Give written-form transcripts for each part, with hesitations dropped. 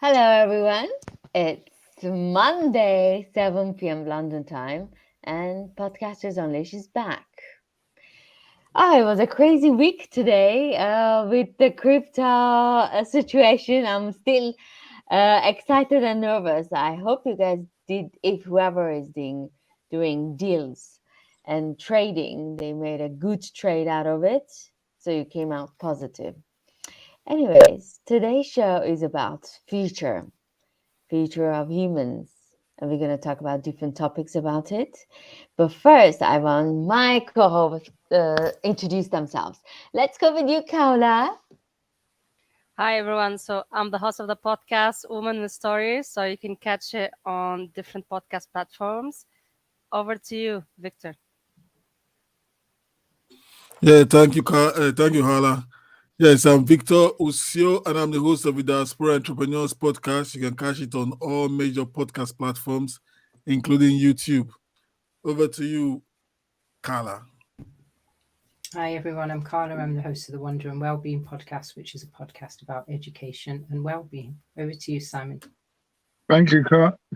Hello, everyone. It's Monday, 7 p.m. London time, and Podcasters Unleashed is back. Oh, it was a crazy week today with the crypto situation. I'm still excited and nervous. I hope you guys did, if whoever is doing deals and trading, they made a good trade out of it. So you came out positive. Anyways, today's show is about future of humans. And we're going to talk about different topics about it. But first, I want my co-hosts introduce themselves. Let's go with you, Kaula. Hi everyone. So I'm the host of the podcast Women with Stories. So you can catch it on different podcast platforms. Over to you, Victor. Yeah, thank you, Hala. Yes, I'm Victor Usio, and I'm the host of the Diaspora Entrepreneurs Podcast. You can catch it on all major podcast platforms, including YouTube. Over to you, Carla. Hi everyone, I'm Carla. I'm the host of the Wonder and Wellbeing podcast, which is a podcast about education and well-being. Over to you, Simon. Thank you,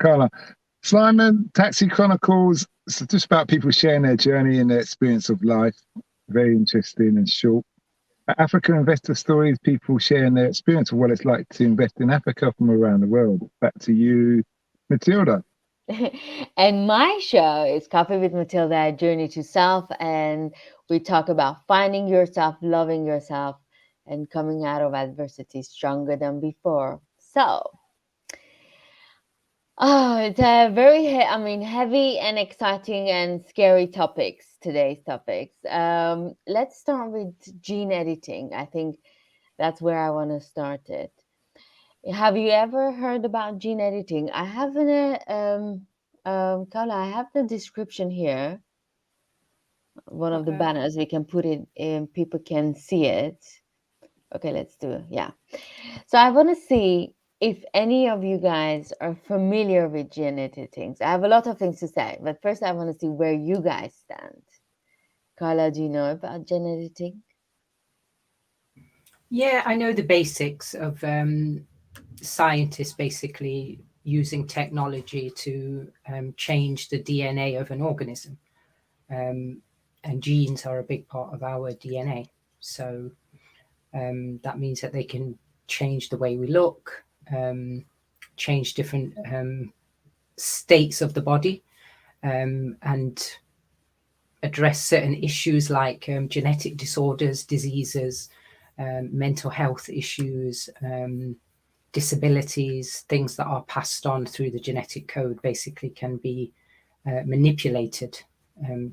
Carla. Simon, Taxi Chronicles. It's just about people sharing their journey and their experience of life. Very interesting and short. African investor stories, people sharing their experience of what it's like to invest in Africa from around the world. Back to you, Matilda. And my show is Coffee with Matilda, a Journey to Self. And we talk about finding yourself, loving yourself, and coming out of adversity stronger than before. So, it's a very, heavy and exciting and scary topics, today's topics. Let's start with gene editing. I think that's where I want to start it. Have you ever heard about gene editing? I have Carla, I have the description here. One of the Okay. banners, we can put it in, people can see it. Okay, let's do it. Yeah. So I want to see if any of you guys are familiar with gene editing. I have a lot of things to say, but first I want to see where you guys stand. Carla, do you know about gene editing? Yeah, I know the basics of scientists basically using technology to change the DNA of an organism. And genes are a big part of our DNA. So that means that they can change the way we look, change different states of the body, and address certain issues like genetic disorders, diseases, mental health issues, disabilities, things that are passed on through the genetic code basically can be manipulated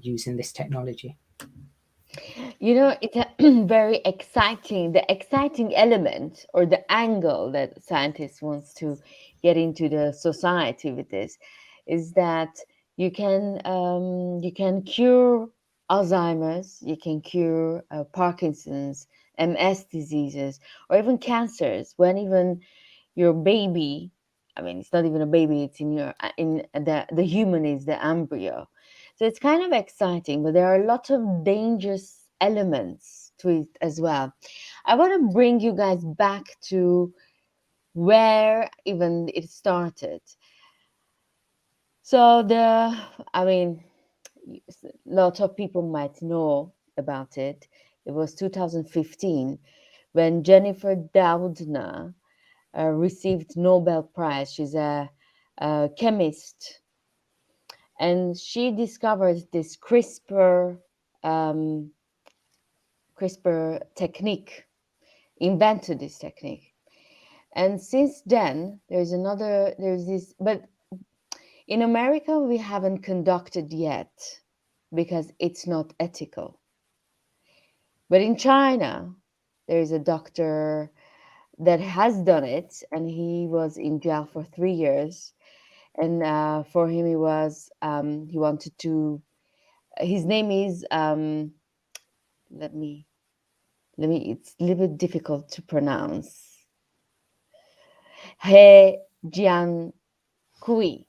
using this technology. You know, it's very exciting. The exciting element or the angle that scientists wants to get into the society with this is that you can cure Alzheimer's, you can cure Parkinson's, MS diseases, or even cancers. When even your baby, I mean, it's not even a baby; it's in your in the human is the embryo. So it's kind of exciting, but there are a lot of dangerous elements to it as well. I want to bring you guys back to where even it started. So I mean, lots of people might know about it. It was 2015 when Jennifer Doudna received Nobel Prize. She's a chemist, and she discovered this um, CRISPR technique, invented this technique. And since then, there's this, but in America, we haven't conducted yet because it's not ethical. But in China, there is a doctor that has done it, and he was in jail for 3 years. And for him, he wanted to, his name is, let me, it's a little bit difficult to pronounce. He Jiankui.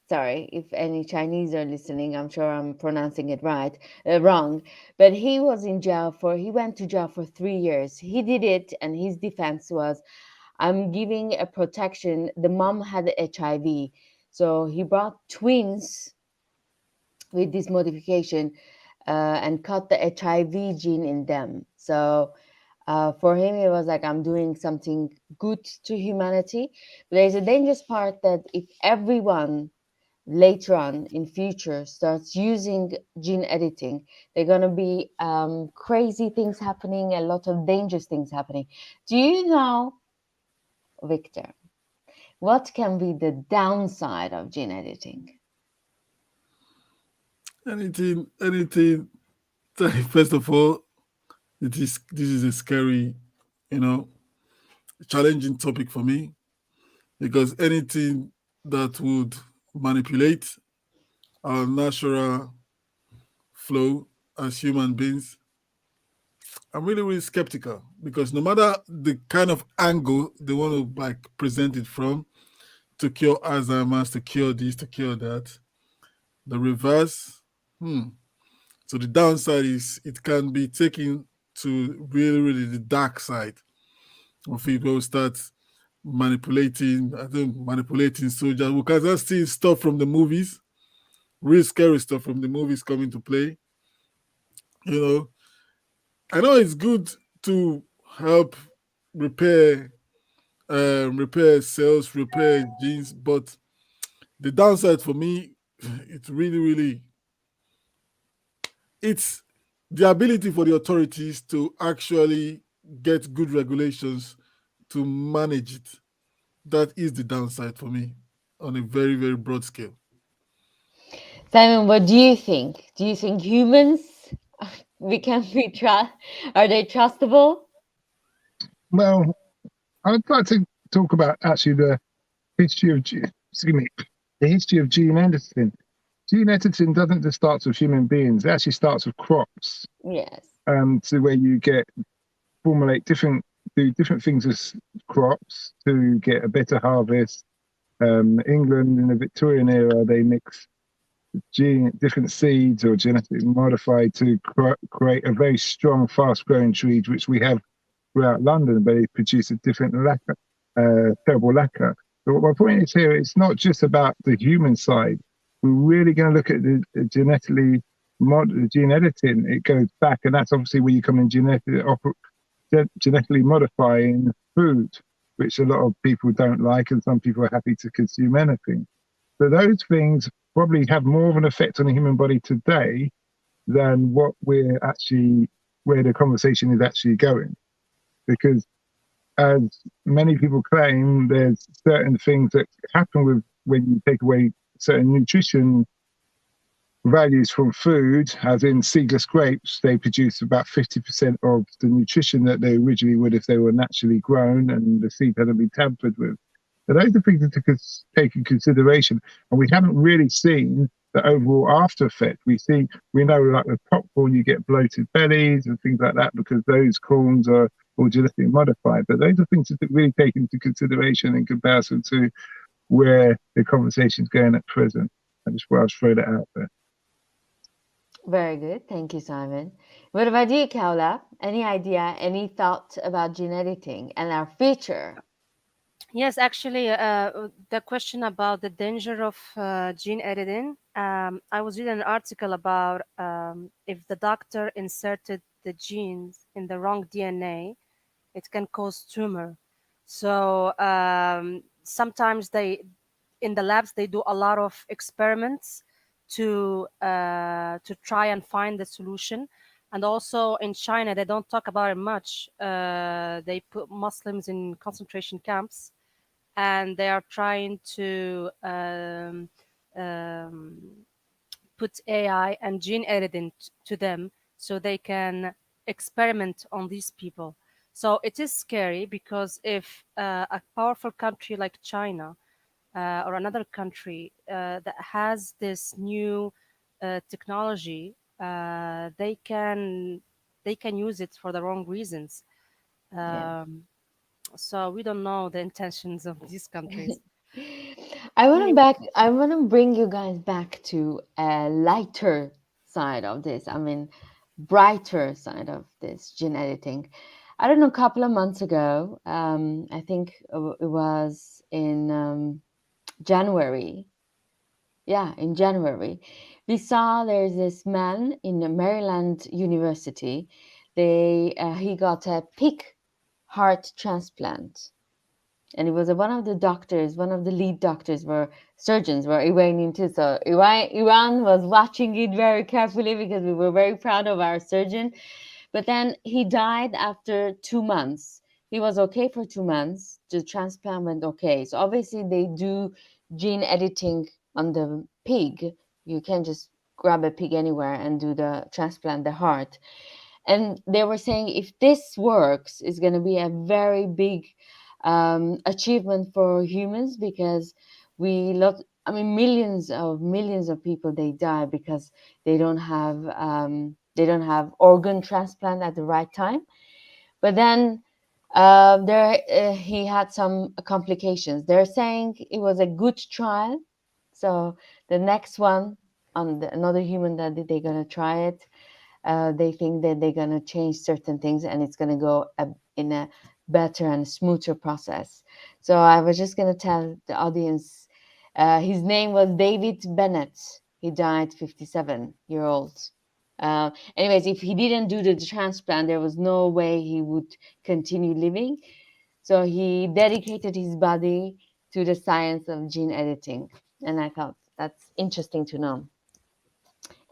Sorry if any Chinese are listening. I'm sure I'm pronouncing it wrong. But he went to jail for 3 years. He did it, and his defense was, I'm giving a protection. The mom had HIV, so he brought twins with this modification and cut the HIV gene in them. So for him, it was like, I'm doing something good to humanity. But there's a dangerous part that if everyone later on in future starts using gene editing, they're going to be crazy things happening, a lot of dangerous things happening. Do you know, Victor, what can be the downside of gene editing? Anything. First of all, this is a scary, you know, challenging topic for me because anything that would manipulate our natural flow as human beings, I'm really, really skeptical because no matter the kind of angle they want to like present it from, to cure Alzheimer's, to cure this, to cure that, the reverse, So the downside is it can be taken to really, really the dark side of it. People start manipulating, I think manipulating soldiers. Because I see stuff from the movies, real scary stuff from the movies coming to play. You know, I know it's good to help repair, repair cells, repair genes, but the downside for me, it's really, really, it's the ability for the authorities to actually get good regulations to manage it. That is the downside for me on a very, very broad scale. Simon, what do you think? Do you think humans we can be trust? Are they trustable? Well, I'd like to talk about actually the history of excuse me, the history of gene editing. Gene editing doesn't just start with human beings; it actually starts with crops. Yes. To where you get formulate do different things with crops to get a better harvest. England in the Victorian era, they mix different seeds or genetically modified to create a very strong, fast-growing trees, which we have throughout London, but they produce a different lacquer, terrible lacquer. But what my point is here, it's not just about the human side. We're really going to look at the gene editing. It goes back, and that's obviously where you come in genetically modifying food, which a lot of people don't like, and some people are happy to consume anything. So those things probably have more of an effect on the human body today than what we're actually, where the conversation is actually going. Because as many people claim, there's certain things that happen with when you take away certain nutrition values from food, as in seedless grapes, they produce about 50% of the nutrition that they originally would if they were naturally grown and the seed hadn't been tampered with. So those are things to take in consideration. And we haven't really seen the overall after effect. We know like with popcorn, you get bloated bellies and things like that because those corns are all genetically modified. But those are things to really take into consideration in comparison to where the conversation's going at present. I just want to throw that out there. Very good. Thank you, Simon. What about you, Kaula? Any idea, any thought about gene editing and our future? Yes, actually, the question about the danger of gene editing, I was reading an article about if the doctor inserted the genes in the wrong DNA, it can cause tumor. So sometimes in the labs, they do a lot of experiments to try and find the solution. And also in China, they don't talk about it much. They put Muslims in concentration camps, and they are trying to um, put AI and gene editing to them so they can experiment on these people. So it is scary because if a powerful country like China or another country that has this new technology, they can use it for the wrong reasons. Yes. So we don't know the intentions of these countries. I want to bring you guys back to a lighter side of this. I mean, brighter side of this gene editing. I don't know, a couple of months ago, I think it was in January. Yeah, in January, we saw there's this man in the Maryland University. He got a pig heart transplant, and it was one of the doctors, one of the lead doctors, were surgeons, were Iranian too. So Iran was watching it very carefully because we were very proud of our surgeon. But then he died after 2 months. He was okay for 2 months. The transplant went okay. So obviously they do gene editing on the pig. You can just grab a pig anywhere and do the transplant, the heart. And they were saying if this works, it's going to be a very big achievement for humans, because we lot. I mean, millions of people, they die because they don't have organ transplant at the right time. But then he had some complications. They're saying it was a good trial. So the next one on another human that they're gonna try it, they think that they're going to change certain things and it's going to go in a better and smoother process. So I was just going to tell the audience, his name was David Bennett. He died 57-year-old. Anyways, if he didn't do the transplant, there was no way he would continue living. So he dedicated his body to the science of gene editing. And I thought that's interesting to know.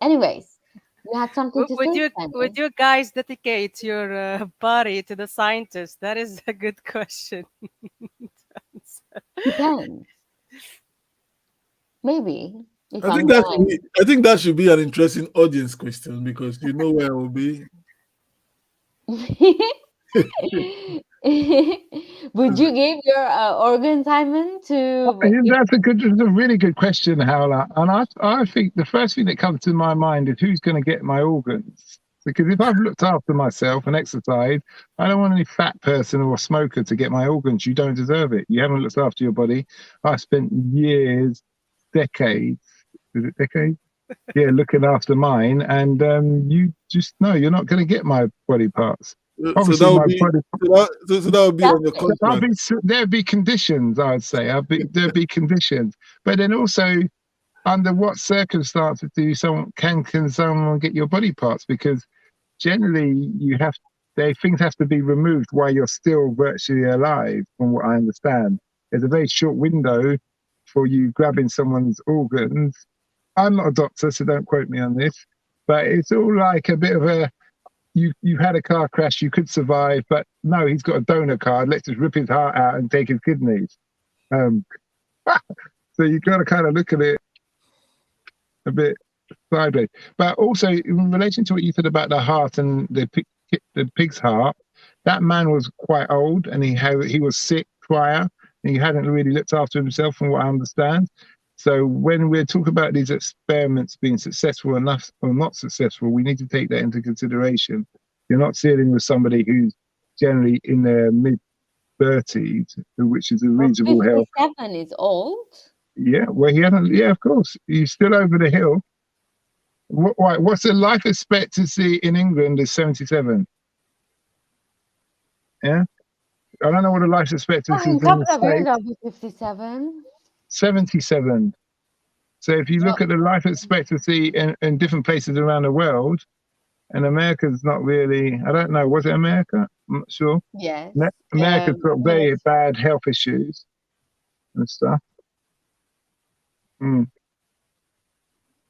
Anyways, you had something to say, Would Simon? you guys dedicate your body to the scientist? That is a good question. Depends. Maybe if I I'm think that should dying. be, I think that should be an interesting audience question because you know where I will be. Would you give your organ, Simon, to Yeah, if that's a really good question, Howler. And I think the first thing that comes to my mind is who's going to get my organs. Because if I've looked after myself and exercised, I don't want any fat person or smoker to get my organs. You don't deserve it. You haven't looked after your body. I spent years, decades, is it decades? Yeah, looking after mine, and you just no, you're not going to get my body parts. So Obviously, that would my be body. that would be on your selfish? There'll contract. be there'd be conditions. I'd say there'd be conditions, but then also under what circumstances can someone get your body parts? Because generally things have to be removed while you're still virtually alive. From what I understand, there's a very short window for you grabbing someone's organs. I'm not a doctor, so don't quote me on this, but it's all like a bit of a you had a car crash, you could survive, but no, he's got a donor card. Let's just rip his heart out and take his kidneys. Um, so you got to kind of look at it a bit sideways. But also in relation to what you said about the heart and the pig's heart, that man was quite old and he was sick prior and he hadn't really looked after himself, from what I understand. So when we're talking about these experiments being successful enough or not successful, we need to take that into consideration. You're not dealing with somebody who's generally in their mid-30s, which is a Well, reasonable health. 57 is old. Yeah, well, he hasn't. Yeah, of course, he's still over the hill. What's the life expectancy in England is 77? Yeah, I don't know what the life Oh, expectancy in a is in the couple of years, States. I'll be 57. 77. So if you Well, look at the life expectancy in different places around the world, and America's not really, I don't know, was it America? I'm not sure. yes. America's got very Yes. bad health issues and stuff. Mm.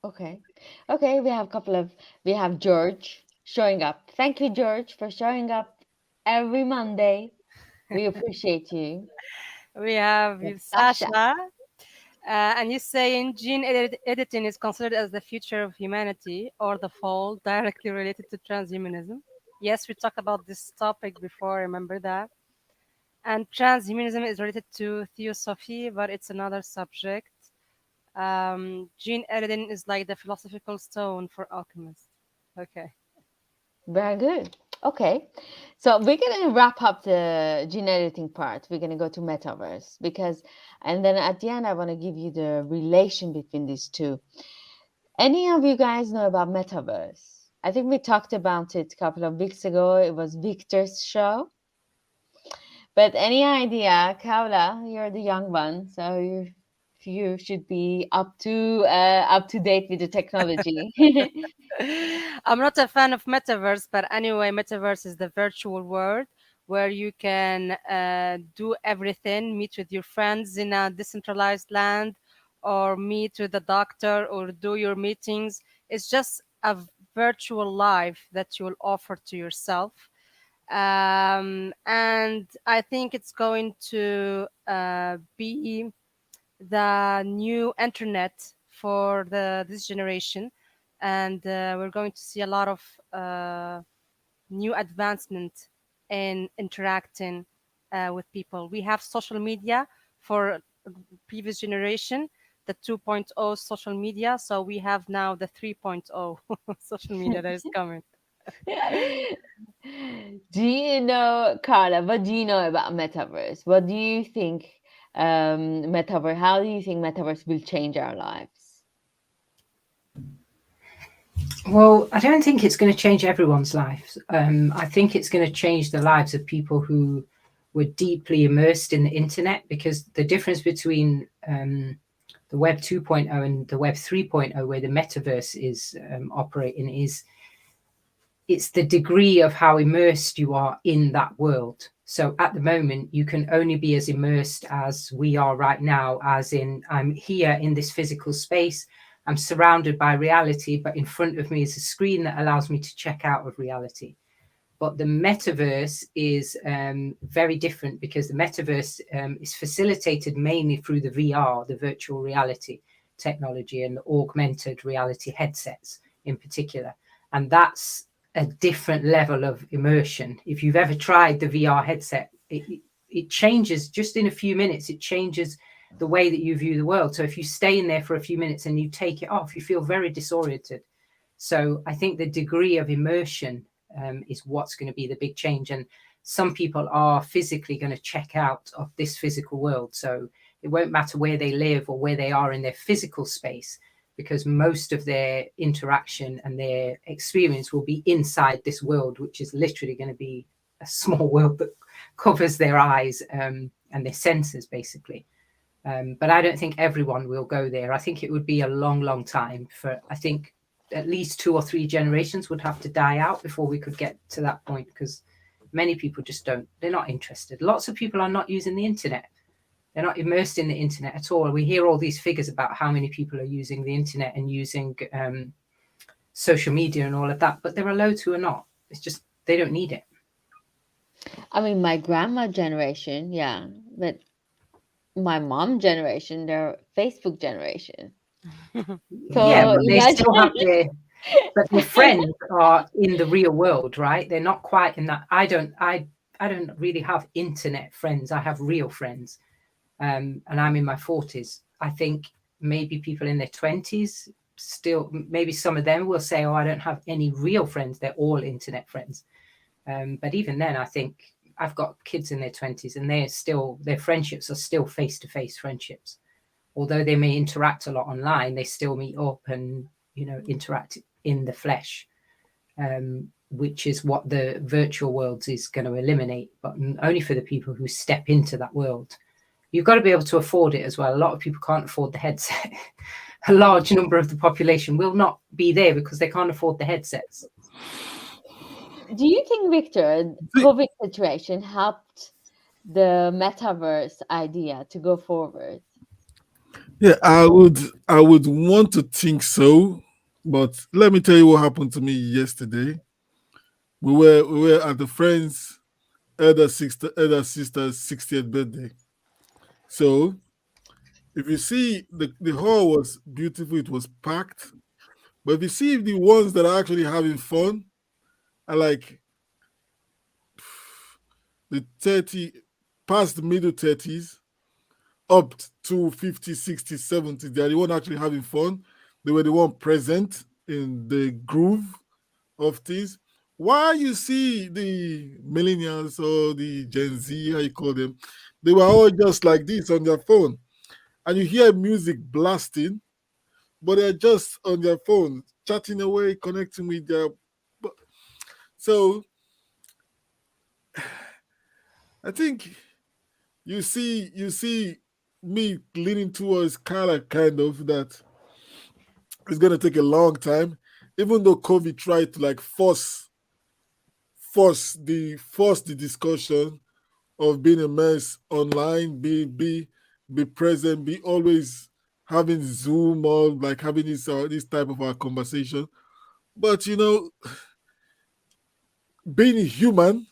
Okay. Okay, we have George showing up. Thank you, George, for showing up every Monday. We appreciate you. We have Sasha. Sasha, and you're saying editing is considered as the future of humanity or the fall, directly related to transhumanism. Yes, we talked about this topic before, remember that. And transhumanism is related to theosophy, but it's another subject. Gene editing is like the philosophical stone for alchemists. Okay. Very good. Okay. So we're going to wrap up the gene editing part. We're going to go to metaverse and then at the end, I want to give you the relation between these two. Any of you guys know about metaverse? I think we talked about it a couple of weeks ago. It was Victor's show. But any idea, Kaula, you're the young one, so you should be up to date with the technology. I'm not a fan of metaverse, but anyway, metaverse is the virtual world where you can do everything, meet with your friends in a decentralized land, or meet with a doctor, or do your meetings. It's just a virtual life that you will offer to yourself. And I think it's going to be the new internet for this generation, and we're going to see a lot of new advancement in interacting with people. We have social media for previous generation, the 2.0 social media, so we have now the 3.0 social media that is coming. Do you know, Carla, what do you know about metaverse? What do you think metaverse, how do you think metaverse will change our lives? Well, I don't think it's going to change everyone's lives. I think it's going to change the lives of people who were deeply immersed in the internet, because the difference between the Web 2.0 and the Web 3.0, where the metaverse is operating, is it's the degree of how immersed you are in that world. So at the moment, you can only be as immersed as we are right now, as in I'm here in this physical space. I'm surrounded by reality, but in front of me is a screen that allows me to check out of reality. But the metaverse is very different, because the metaverse is facilitated mainly through the VR, the virtual reality technology, and the augmented reality headsets in particular. And that's a different level of immersion. If you've ever tried the VR headset, it changes just in a few minutes. It changes the way that you view the world. So if you stay in there for a few minutes and you take it off, you feel very disoriented. So I think the degree of immersion is what's going to be the big change. And some people are physically going to check out of this physical world. So it won't matter where they live or where they are in their physical space, because most of their interaction and their experience will be inside this world, which is literally going to be a small world that covers their eyes and their senses, basically. But I don't think everyone will go there. I think it would be a long, long time. I think at least 2 or 3 generations would have to die out before we could get to that point, because many people just they're not interested. Lots of people are not using the internet. They're not immersed in the internet at all. We hear all these figures about how many people are using the internet and using social media and all of that, but there are loads who are not. It's just they don't need it. I mean, my grandma generation, yeah, but my mom generation, they're Facebook generation. Yeah, So but they imagine. still have but their friends are in the real world, right? They're not quite in that. I don't really have internet friends. I have real friends. And I'm in my 40s. I think maybe people in their 20s still, maybe some of them will say, oh, I don't have any real friends. They're all internet friends. But even then, I think I've got kids in their 20s, and their friendships are still face-to-face friendships. Although they may interact a lot online, they still meet up and, interact in the flesh, which is what the virtual worlds is going to eliminate, but only for the people who step into that world. You've got to be able to afford it as well. A lot of people can't afford the headset. A large number of the population will not be there because they can't afford the headsets. Do you think, Victor, COVID situation helped the metaverse idea to go forward? Yeah, I would want to think so, but let me tell you what happened to me yesterday. We were at the friend's elder sister's 60th birthday. So if you see the hall was beautiful, it was packed. But if you see the ones that are actually having fun are like the 30 past the middle 30s up to 50, 60, 70. They are the one actually having fun. They were the one present in the groove of things. Why you see the millennials or the Gen Z, how you call them, they were all just like this on their phone. And you hear music blasting, but they're just on their phone, chatting away, connecting with their So I think you see me leaning towards kind of that it's gonna take a long time, even though COVID tried to like force the discussion of being immersed online, be present, be always having Zoom or like having this type of our conversation. But being human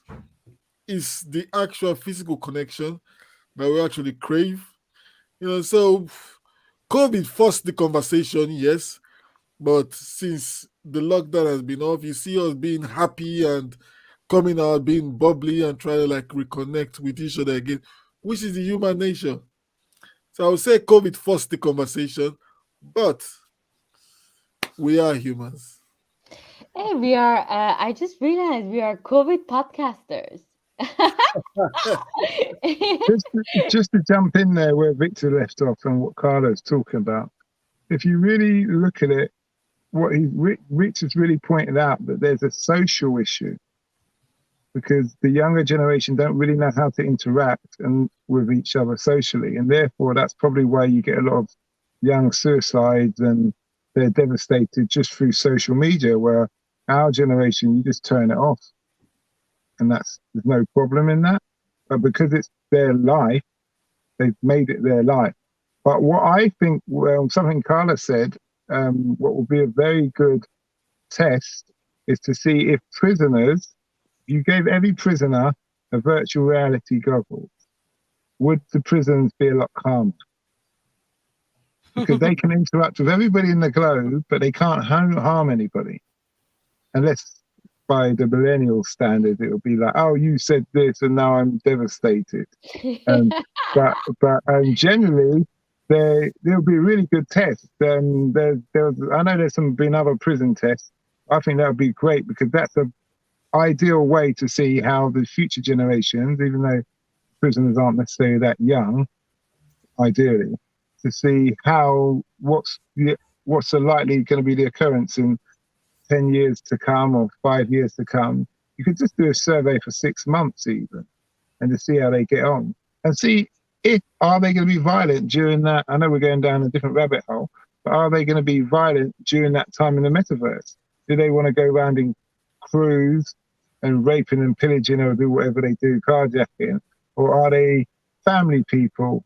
is the actual physical connection that we actually crave. So COVID forced the conversation, yes, but since the lockdown has been off, you see us being happy and coming out, being bubbly and trying to like reconnect with each other again, which is the human nature. So I would say COVID forced the conversation, but we are humans. Hey, we are. I just realized we are COVID podcasters. Just, just to jump in there where Victor left off and what Carlo's talking about, if you really look at it, what Rich has really pointed out that there's a social issue because the younger generation don't really know how to interact and with each other socially, and therefore that's probably why you get a lot of young suicides and they're devastated just through social media. Where our generation, you just turn it off, and there's no problem in that. But because it's their life, they've made it their life. But what I think, well, something Carla said, what will be a very good test is to see if prisoners, you gave every prisoner a virtual reality goggle, would the prisons be a lot calmer? Because they can interact with everybody in the globe, but they can't harm anybody. Unless by the millennial standard, it will be like, oh, you said this and now I'm devastated. Um, but generally, there'll be a really good test. I know there's been other prison tests. I think that would be great because that's a ideal way to see how the future generations, even though prisoners aren't necessarily that young, ideally, to see what's likely going to be the occurrence in 10 years to come or 5 years to come. You could just do a survey for 6 months even and to see how they get on and see if are they going to be violent during that. I know we're going down a different rabbit hole, but are they going to be violent during that time in the metaverse? Do they want to go around in crews and raping and pillaging or do whatever they do, carjacking? Or are they family people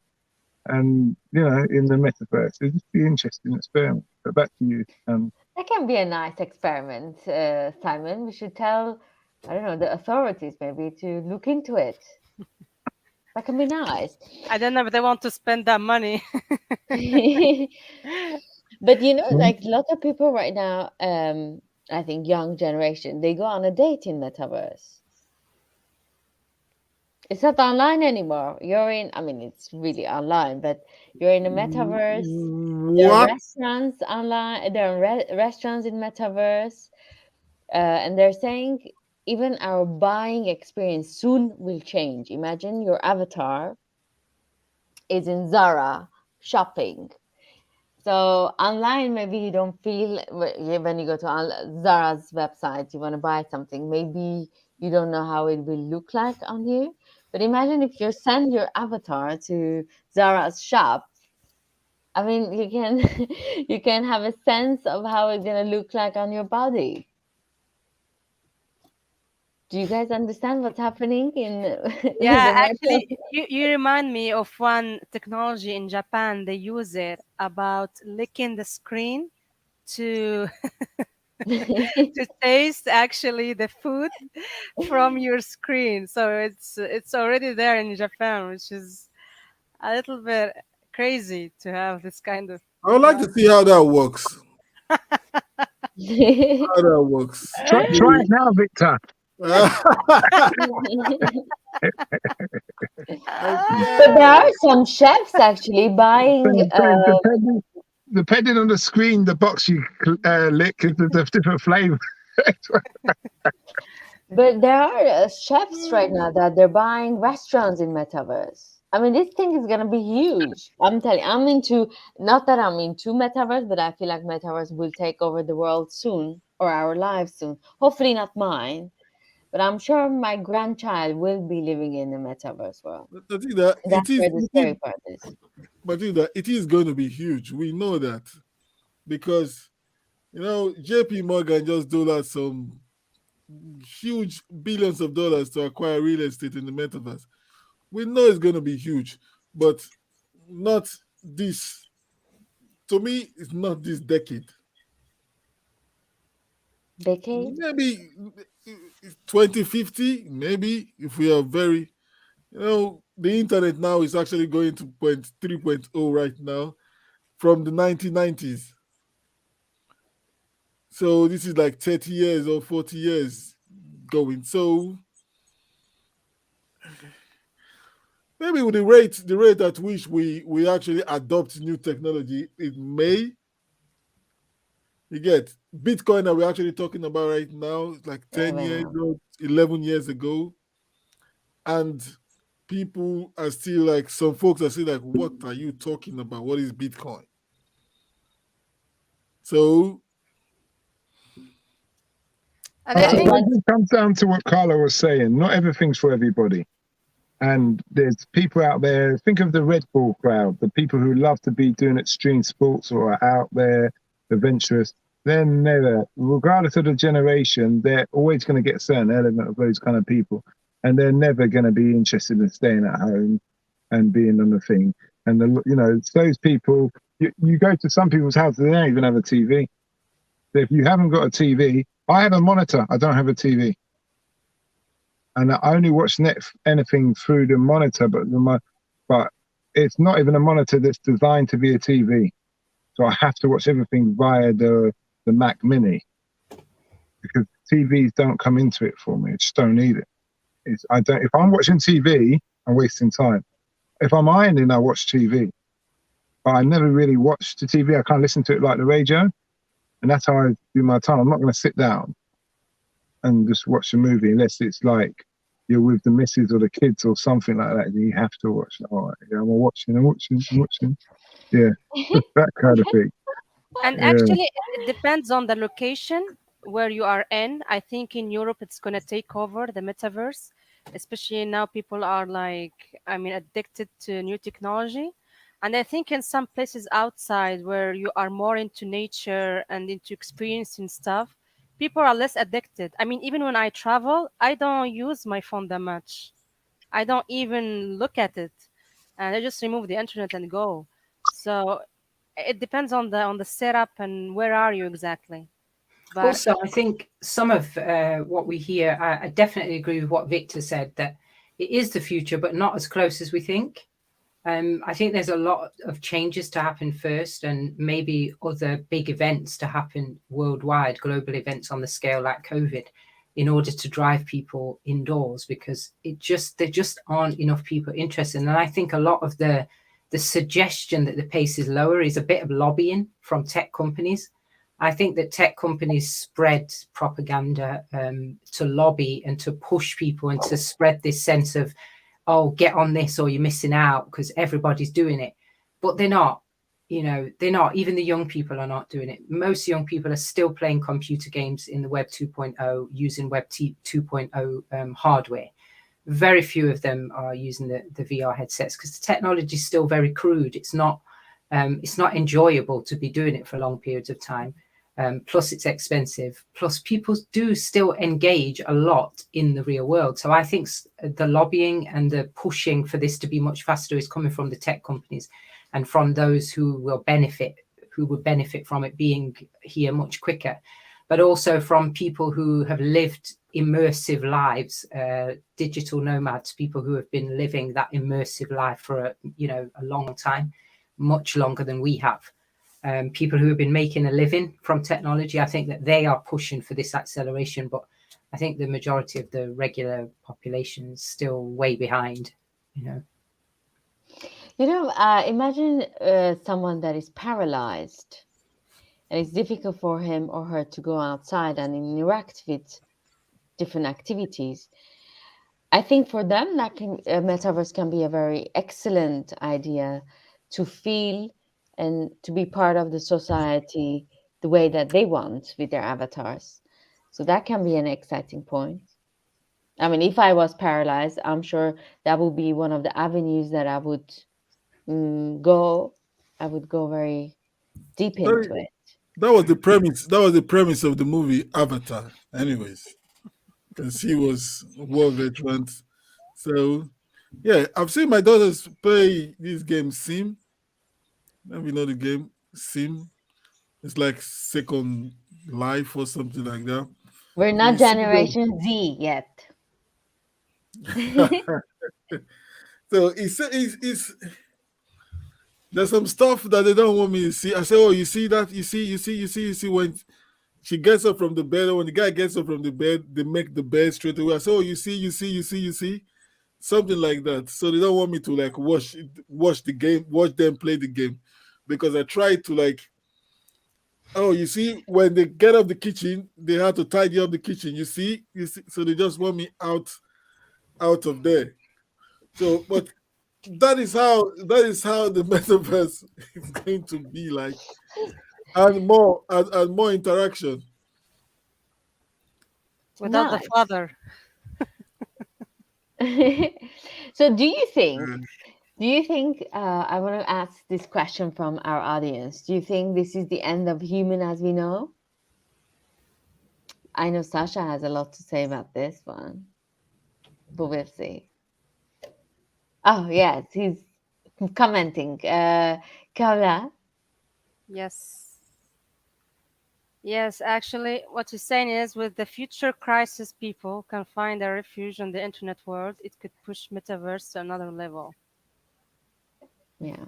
and, in the metaverse? It'd just be an interesting experiment. But back to you. That can be a nice experiment, Simon. We should tell, I don't know, the authorities maybe to look into it. That can be nice. I don't know if they want to spend that money. But like a lot of people right now, I think young generation, they go on a date in metaverse. It's not online anymore. I mean, it's really online, but you're in a metaverse. There are What? restaurants online. There are restaurants in metaverse, and they're saying even our buying experience soon will change. Imagine your avatar is in Zara shopping. So online, maybe you don't feel when you go to Zara's website, you want to buy something. Maybe you don't know how it will look like on here. But imagine if you send your avatar to Zara's shop. I mean, you can you can have a sense of how it's gonna look like on your body. Do you guys understand what's happening in in Yeah, the actually, metaverse? you remind me of one technology in Japan. They use it about licking the screen to to taste actually the food from your screen. So it's already there in Japan, which is a little bit crazy to have this kind of I would like to technology. see how that works. How that works. Try it now, Victor. But there are some chefs actually buying. Depending on the screen, the box you lick is a different flavor. But there are chefs right now that they're buying restaurants in metaverse. I mean, this thing is gonna be huge. I'm telling you, not that I'm into metaverse, but I feel like metaverse will take over the world soon or our lives soon. Hopefully not mine. but I'm sure my grandchild will be living in the metaverse world. I think that And that's where the it is, scary part is. but I think that it is going to be huge. We know that because JP Morgan just doled out some huge billions of dollars to acquire real estate in the metaverse. We know it's going to be huge, but not this. To me, it's not this decade. Decade? Maybe 2050, maybe if we are very, the internet now is actually going to point 3.0 right now from the 1990s. So this is like 30 years or 40 years going. So maybe with the rate at which we actually adopt new technology, it may. You get Bitcoin that we're actually talking about right now, it's like 10 years Even ago, 11 years ago. And people are still like, some folks are still like, what are you talking about? What is Bitcoin? So And I I so think think it once just comes down to what Carla was saying. Not everything's for everybody. And there's people out there, think of the Red Bull crowd, the people who love to be doing extreme sports or are out there, adventurous. They're never, regardless of the generation, they're always going to get a certain element of those kind of people. And they're never going to be interested in staying at home and being on the thing. And, it's those people, you go to some people's houses, they don't even have a TV. So if you haven't got a TV, I have a monitor, I don't have a TV. And I only watch anything through the monitor, but it's not even a monitor that's designed to be a TV. So I have to watch everything via the Mac Mini because TVs don't come into it for me. I just don't need it. I don't. If I'm watching TV, I'm wasting time. If I'm ironing, I watch TV, but I never really watch the TV. I can't listen to it like the radio, and that's how I do my time. I'm not going to sit down and just watch a movie unless it's like you're with the missus or the kids or something like that. You have to watch. All right, yeah, I'm watching. Yeah, that kind of thing. And Yeah, actually, it depends on the location where you are in. I think in Europe, it's going to take over the metaverse, especially now people are like, I mean, addicted to new technology. And I think in some places outside where you are more into nature and into experiencing stuff, people are less addicted. I mean, even when I travel, I don't use my phone that much. I don't even look at it, and I just remove the internet and go. So it depends on the setup and where are you exactly. But Also, I think some of what we hear, I definitely agree with what Victor said, that it is the future, but not as close as we think. I think there's a lot of changes to happen first, and maybe other big events to happen worldwide, global events on the scale like COVID, in order to drive people indoors, because there just aren't enough people interested. And I think a lot of the suggestion that the pace is lower is a bit of lobbying from tech companies. I think that tech companies spread propaganda to lobby and to push people and to spread this sense of, oh, get on this or you're missing out because everybody's doing it. But they're not. They're not. Even the young people are not doing it. Most young people are still playing computer games in the Web 2.0 using Web 2.0 hardware. Very few of them are using the VR headsets because the technology is still very crude. It's not enjoyable to be doing it for long periods of time. Plus it's expensive. Plus people do still engage a lot in the real world. So I think the lobbying and the pushing for this to be much faster is coming from the tech companies and from those who would benefit from it being here much quicker, but also from people who have lived immersive lives, digital nomads, people who have been living that immersive life for a long time, much longer than we have. People who have been making a living from technology, I think that they are pushing for this acceleration, but I think the majority of the regular population is still way behind. Imagine someone that is paralyzed and it's difficult for him or her to go outside and interact with different activities. I think for them, metaverse can be a very excellent idea to feel and to be part of the society the way that they want with their avatars. So that can be an exciting point. I mean, if I was paralyzed, I'm sure that would be one of the avenues that I would go. I would go very deep into That it. that was the premise. That was the premise of the movie Avatar. Anyways, because he was a war veteran. So yeah, I've seen my daughters play this game Sim. Maybe you know the game Sim. It's like Second Life or something like that. We're So not you see them. Generation Z yet. So it's there's some stuff that they don't want me to see. I say, oh, you see that? You see when she gets up from the bed, or when the guy gets up from the bed, they make the bed straight away. I say, oh, you see, something like that. So they don't want me to like watch the game, watch them play the game, because I try to like, oh, you see, when they get up the kitchen, they have to tidy up the kitchen. You see, so they just want me out of there. So, but that is how the metaverse is going to be like, and more interaction. Without the Nice. father. So, do you think? Uh, Do you think? I want to ask this question from our audience. Do you think this is the end of human as we know? I know Sasha has a lot to say about this one, but we'll see. Oh yes, he's commenting. Kaula, Yes. Yes, actually, what you're saying is with the future crisis, people can find a refuge in the internet world. It could push metaverse to another level. yeah.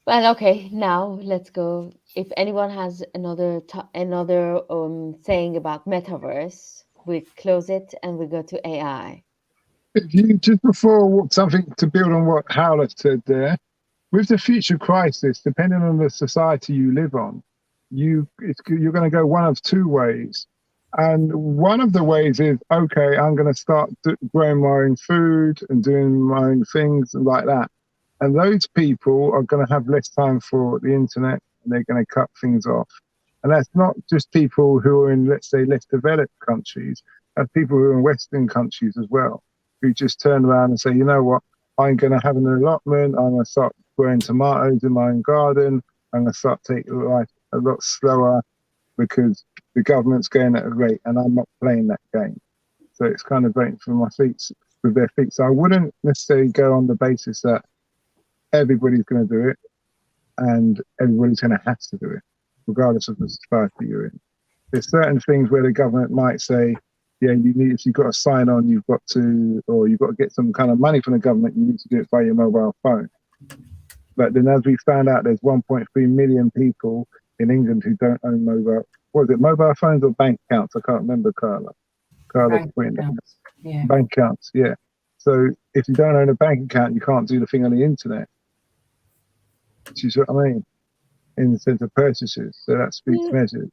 Well, okay. Now let's go. If anyone has another saying about metaverse, we close it and we go to AI. If you just before something to build on what Howlett said there, with the future crisis, depending on the society you live on, you're going to go one of two ways. And one of the ways is, okay, I'm going to start growing my own food and doing my own things and like that. And those people are going to have less time for the internet, and they're going to cut things off. And that's not just people who are in, let's say, less developed countries. That's people who are in Western countries as well, who just turn around and say, you know what, I'm going to have an allotment. I'm going to start growing tomatoes in my own garden. I'm going to start taking life a lot slower because the government's going at a rate and I'm not playing that game. So it's kind of voting for my feet with their feet. So I wouldn't necessarily go on the basis that everybody's going to do it and everybody's going to have to do it, regardless of the society you're in. There's certain things where the government might say, yeah, you need, if you've got to sign on, you've got to, or you've got to get some kind of money from the government, you need to do it by your mobile phone. But then as we found out, there's 1.3 million people in England who don't own mobile phones or bank accounts? I can't remember, Carla. Bank accounts. Yeah. Bank accounts, yeah. So if you don't own a bank account, you can't do the thing on the internet. Do you see what I mean? In the sense of purchases. So that speaks measures.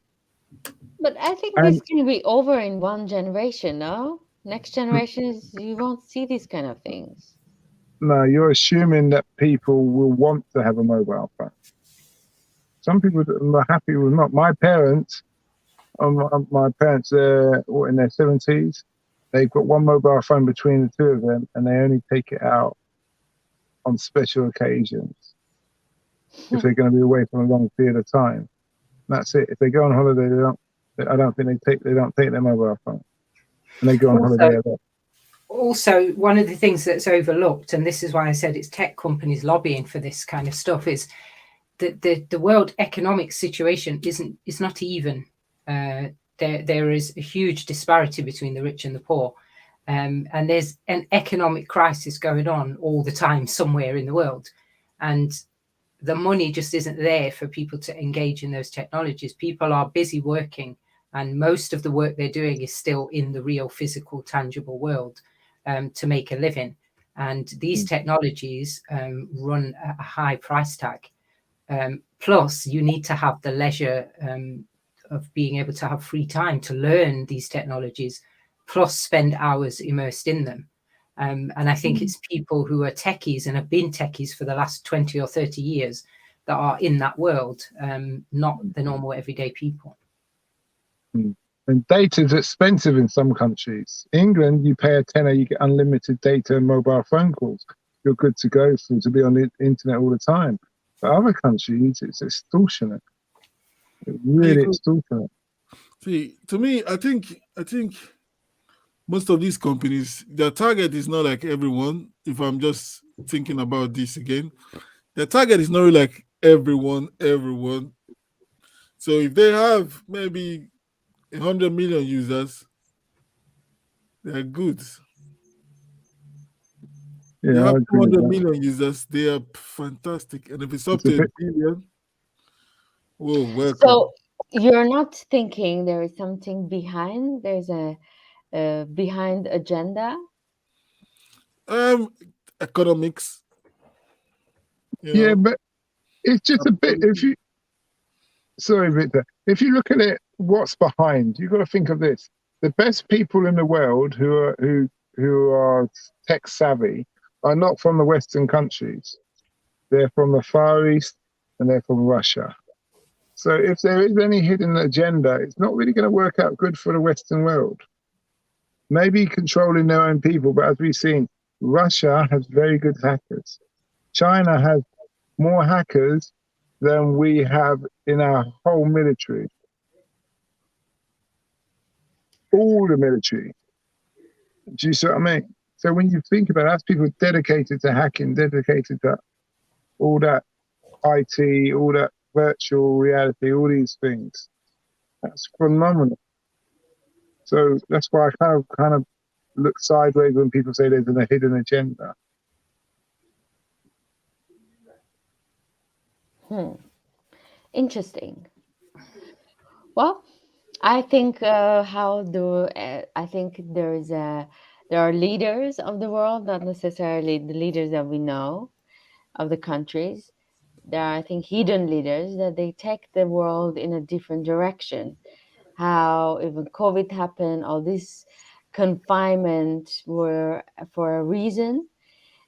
But I think this And can be over in one generation, no? Next generations, you won't see these kind of things. no, you're assuming that people will want to have a mobile phone. Some people are happy with not. My parents, they're in their 70s. They've got one mobile phone between the two of them, and they only take it out on special occasions if they're going to be away for a long period of time. That's it. If they go on holiday, they don't. I don't think they don't take their mobile phone, and they go on holiday a lot. Also, one of the things that's overlooked, and this is why I said it's tech companies lobbying for this kind of stuff, is that the world economic situation is not even. There is a huge disparity between the rich and the poor, and there's an economic crisis going on all the time somewhere in the world, and the money just isn't there for people to engage in those technologies. People are busy working, and most of the work they're doing is still in the real physical tangible world to make a living, and these technologies run at a high price tag. Plus you need to have the leisure of being able to have free time to learn these technologies, plus spend hours immersed in them. And I think it's people who are techies and have been techies for the last 20 or 30 years that are in that world, not the normal everyday people. And data is expensive in some countries. England, you pay a tenner, you get unlimited data and mobile phone calls. You're good to go to be on the internet all the time. But other countries, it's extortionate. It's really extortionate. See, to me, I think most of these companies, their target is not like everyone. If I'm just thinking about this again, their target is not really like everyone. So if they have maybe 100 million users, they're good. They Yeah, I have agree with 200 that. million users, they are fantastic. And if it's up It's a to a bit, billion, whoa, welcome. So you're not thinking there is something behind? There's a behind agenda? Economics, yeah, but it's just a bit, sorry, Victor, if you look at it, what's behind, you've got to think of this. The best people in the world who are tech savvy are not from the Western countries. They're from the Far East and they're from Russia. So if there is any hidden agenda, it's not really going to work out good for the Western world. Maybe controlling their own people, but as we've seen, Russia has very good hackers. China has more hackers than we have in our whole military. All the military. Do you see what I mean? So when you think about it, that's people dedicated to hacking, dedicated to all that IT, all that virtual reality, all these things. That's phenomenal. So that's why I kind of look sideways when people say there's a hidden agenda. Interesting. Well, I think I think there are leaders of the world, not necessarily the leaders that we know of the countries. There are, I think, hidden leaders that they take the world in a different direction. How even COVID happened, all this confinement were for a reason,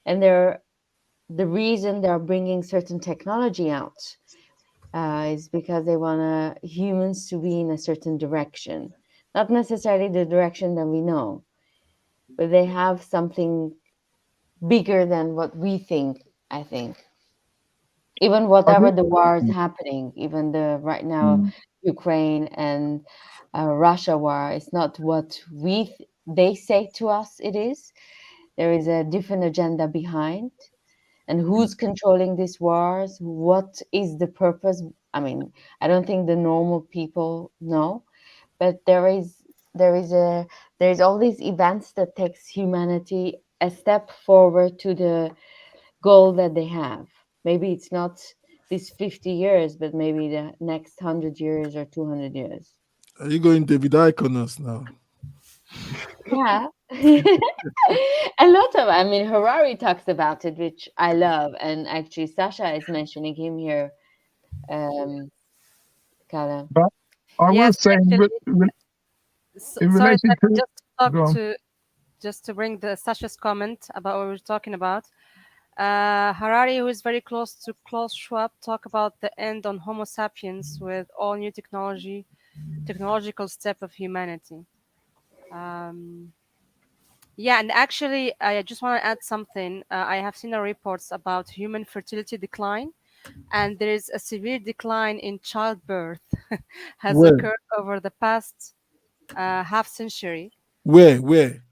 and the reason they're bringing certain technology out is because they want humans to be in a certain direction, not necessarily the direction that we know, but they have something bigger than what we think. I think even I whatever think, the war is happening, even the right now Ukraine and Russia war, is not what they say to us it is. There is a different agenda behind, and who's controlling these wars, what is the purpose. I mean, I don't think the normal people know, but there's all these events that takes humanity a step forward to the goal that they have. Maybe it's not these 50 years, but maybe the next 100 years or 200 years. Are you going David Icke on us now? Yeah. A lot of, I mean, Harari talks about it, which I love. And actually, Sasha is mentioning him here. Kala. but I Yes, was saying actually, in sorry, relation to, just to talk go on. to just to bring the Sasha's comment about what we were talking about. Harari, who is very close to Klaus Schwab, talk about the end on Homo sapiens with all new technological step of humanity. Um, yeah, and actually, I just want to add something. I have seen reports about human fertility decline, and there is a severe decline in childbirth has Where? occurred over the past half century. Where?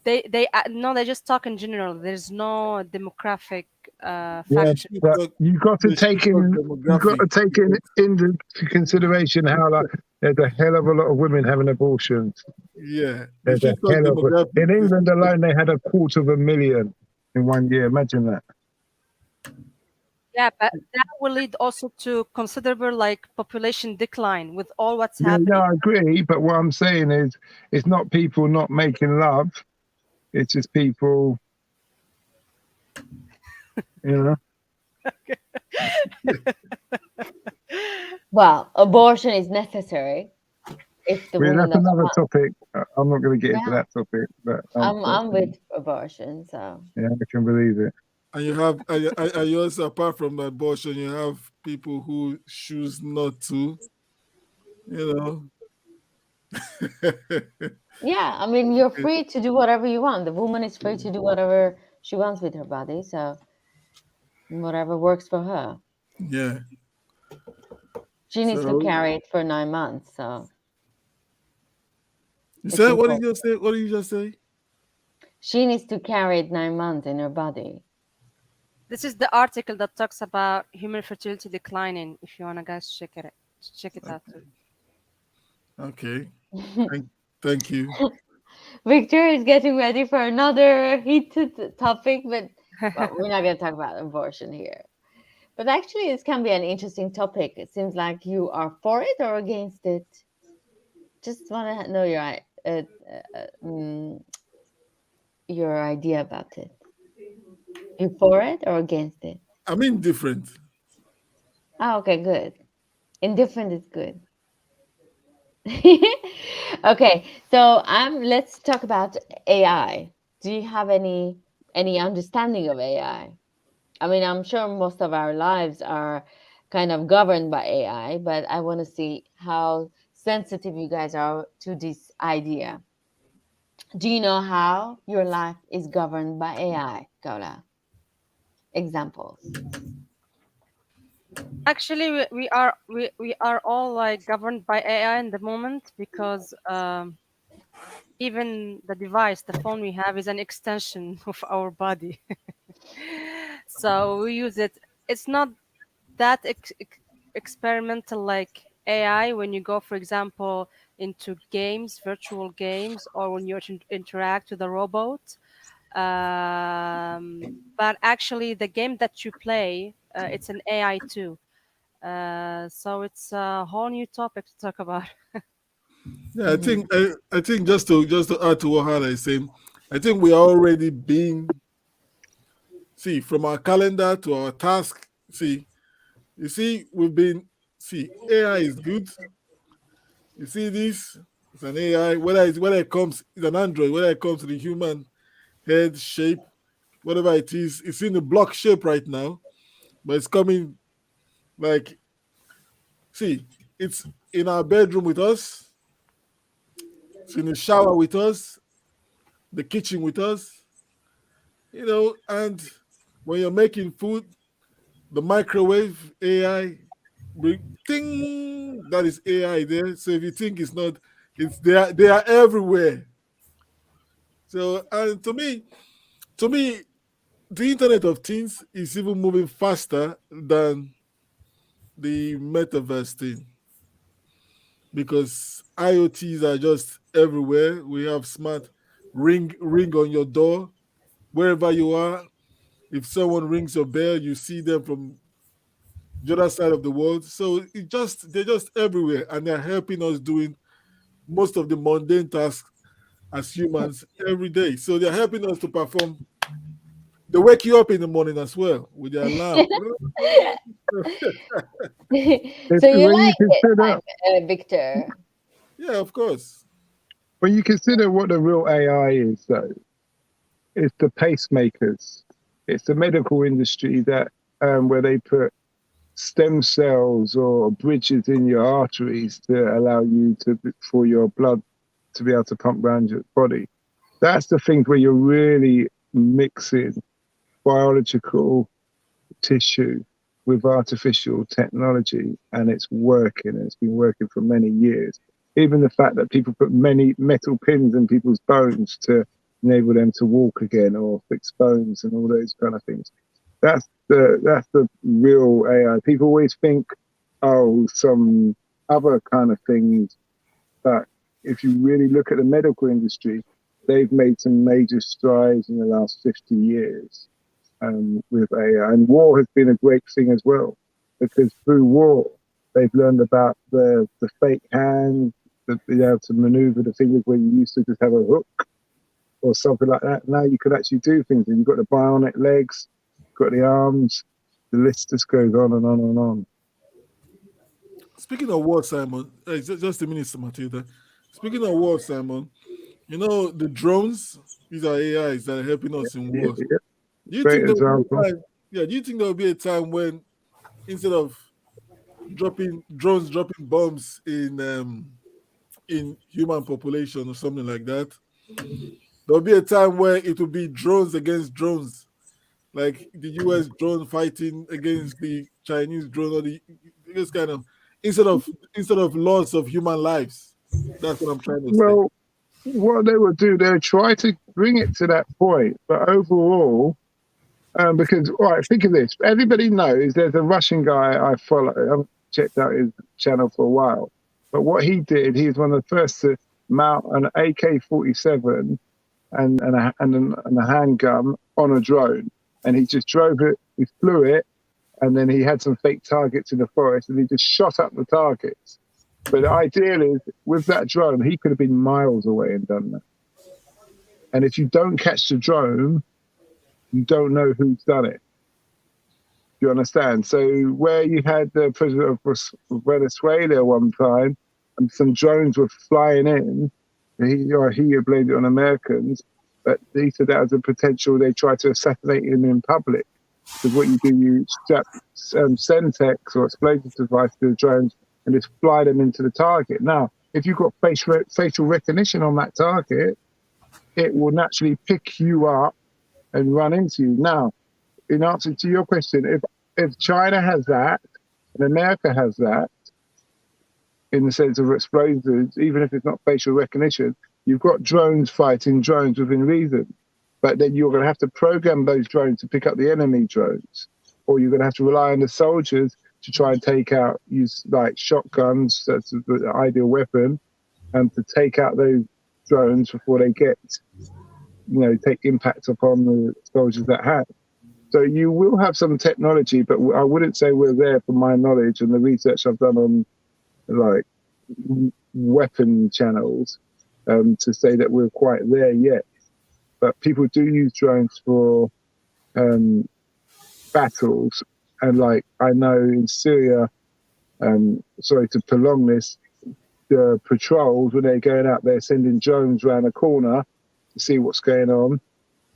They no, they just talk in general. There's no demographic Yeah, factor. but you got to They should take talk in demographics. into consideration how like there's a hell of a lot of women having abortions. Yeah, they There's a should talk hell of in demographics. England alone they had 250,000 in 1 year. Imagine that. Yeah, but that will lead also to considerable like population decline with all what's Yeah, happening. I agree. But what I'm saying is, it's not people not making love. It's just people, you know. Well, abortion is necessary if the woman That's doesn't another want. topic. I'm not going to get into Yeah, that topic, but I'm with abortion, so. yeah, I can believe it. And you have, and you also, apart from abortion, you have people who choose not to, you know. Yeah, I mean, you're free to do whatever you want. The woman is free to do whatever she wants with her body, so whatever works for her. Yeah. She needs to So carry it for 9 months, so you it's said what did important. you just say? What did you just say? She needs to carry it 9 months in her body. This is the article that talks about human fertility declining. If you wanna guys check it out too. Okay. Thank, thank you. Victor is getting ready for another heated topic, but well, we're not going to talk about abortion here. But actually, this can be an interesting topic. It seems like you are for it or against it. Just want to know your idea about it. You for it or against it? I'm indifferent. Oh, okay, good. Indifferent is good. Okay, so let's talk about AI. Do you have any understanding of AI? I mean, I'm sure most of our lives are kind of governed by AI, but I want to see how sensitive you guys are to this idea. Do you know how your life is governed by AI, Gaula? Examples. Actually, we are all like governed by AI in the moment because even the device, the phone we have, is an extension of our body. So we use it. It's not that experimental like AI when you go, for example, into games, virtual games, or when you interact with a robot. But actually, the game that you play, it's an AI too. So it's a whole new topic to talk about. Yeah, Mhm. I think just to add to what Hannah is saying, I think we are already being see from our calendar to our task. See, you see, we've been see AI is good. You see this, it's an AI. Whether it comes, it's an Android. Whether it comes to the human head shape, whatever it is, it's in the block shape right now, but it's coming like see, it's in our bedroom with us, it's in the shower with us, the kitchen with us, and when you're making food, the microwave AI, ting, that is AI there. So if you think it's not, it's they are everywhere. So and to me, the Internet of Things is even moving faster than the metaverse thing because IoTs are just everywhere. We have smart ring on your door wherever you are. If someone rings your bell, you see them from the other side of the world. So they're just everywhere, and they're helping us doing most of the mundane tasks as humans every day. So they're helping us to perform. They wake you up in the morning as well with their alarm. If, So you when you like it, consider Victor? Yeah, of course. when you consider what the real AI is, though, it's the pacemakers. It's the medical industry that where they put stem cells or bridges in your arteries to allow you for your blood to be able to pump around your body. That's the thing where you're really mixing biological tissue with artificial technology, and it's working, and it's been working for many years. Even the fact that people put many metal pins in people's bones to enable them to walk again or fix bones and all those kind of things. That's the real AI. People always think, oh, some other kind of things, but if you really look at the medical industry, they've made some major strides in the last 50 years with AI. And war has been a great thing as well, because through war, they've learned about the fake hand, the be able to maneuver the fingers where you used to just have a hook or something like that. Now you could actually do things, and you've got the bionic legs, got the arms, the list just goes on and on and on. Speaking of war, Simon, just a minute, Matilda. Speaking of war, Simon, the drones, these are AIs that are helping us in Yeah, wars. yeah, Do you great think there will be a example. time? Yeah, do you think there will be a time when instead of dropping drones dropping bombs in in human population or something like that, there'll be a time where it will be drones against drones, like the US drone fighting against the Chinese drone, or this kind of, instead of loss of human lives. That's what I'm trying to say. Well, what they would do, they would try to bring it to that point, but overall, because all right, think of this. Everybody knows there's a Russian guy I follow. I've checked out his channel for a while, but what he did, he was one of the first to mount an AK-47 and a handgun on a drone, and he just drove it. He flew it, and then he had some fake targets in the forest, and he just shot up the targets. But the idea is, with that drone, he could have been miles away and done that. And if you don't catch the drone, you don't know who's done it. You understand? So where you had the president of Venezuela one time, and some drones were flying in, he blamed it on Americans, but he said that was a potential. They tried to assassinate him in public. Because what you do, you strap Sentex or explosive device to the drones and just fly them into the target. Now, if you've got facial recognition on that target, it will naturally pick you up and run into you. Now, in answer to your question, if China has that and America has that, in the sense of explosives, even if it's not facial recognition, you've got drones fighting drones within reason. But then you're going to have to program those drones to pick up the enemy drones, or you're going to have to rely on the soldiers to try and use like shotguns, that's the ideal weapon, and to take out those drones before they take impact upon the soldiers that have. So you will have some technology, but I wouldn't say we're there from my knowledge and the research I've done on like weapon channels to say that we're quite there yet. But people do use drones for battles, and like I know in Syria, sorry to prolong this, the patrols, when they're going out, they're sending drones around a corner to see what's going on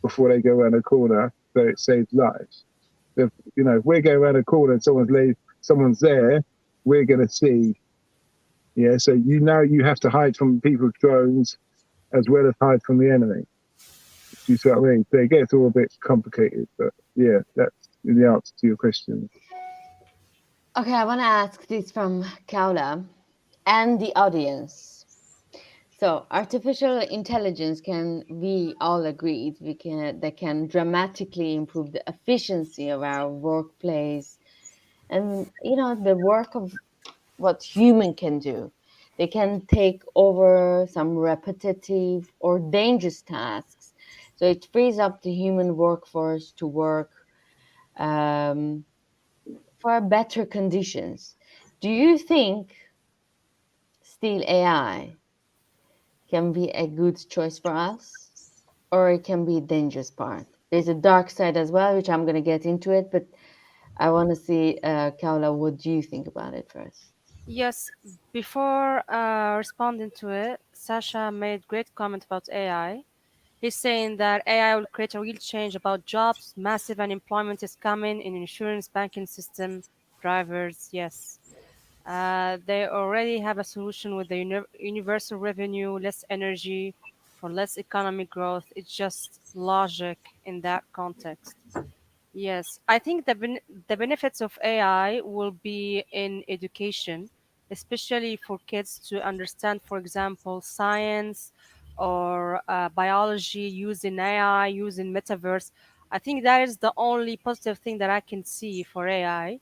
before they go around a corner, so it saves lives. If we're going around a corner and someone's there, we're going to see. Yeah, so you have to hide from people's drones as well as hide from the enemy. Do you see what I mean? So it gets all a bit complicated, but yeah, that's the answer to your question. Okay, I want to ask this from Kaula and the audience. So, artificial intelligence we all agreed, that can dramatically improve the efficiency of our workplace and, the work of what human can do. They can take over some repetitive or dangerous tasks. So it frees up the human workforce to work for better conditions. Do you think still AI can be a good choice for us, or it can be a dangerous part? There's a dark side as well, which I'm going to get into it, but I want to see, Kaula, what do you think about it first? Yes, before responding to it, Sasha made great comment about AI. He's saying that AI will create a real change about jobs. Massive unemployment is coming in insurance, banking system, drivers. Yes, they already have a solution with the universal revenue, less energy for less economic growth. It's just logic in that context. Yes, I think the benefits of AI will be in education, especially for kids to understand, for example, science or biology using AI, using metaverse. I think that is the only positive thing that I can see for AI.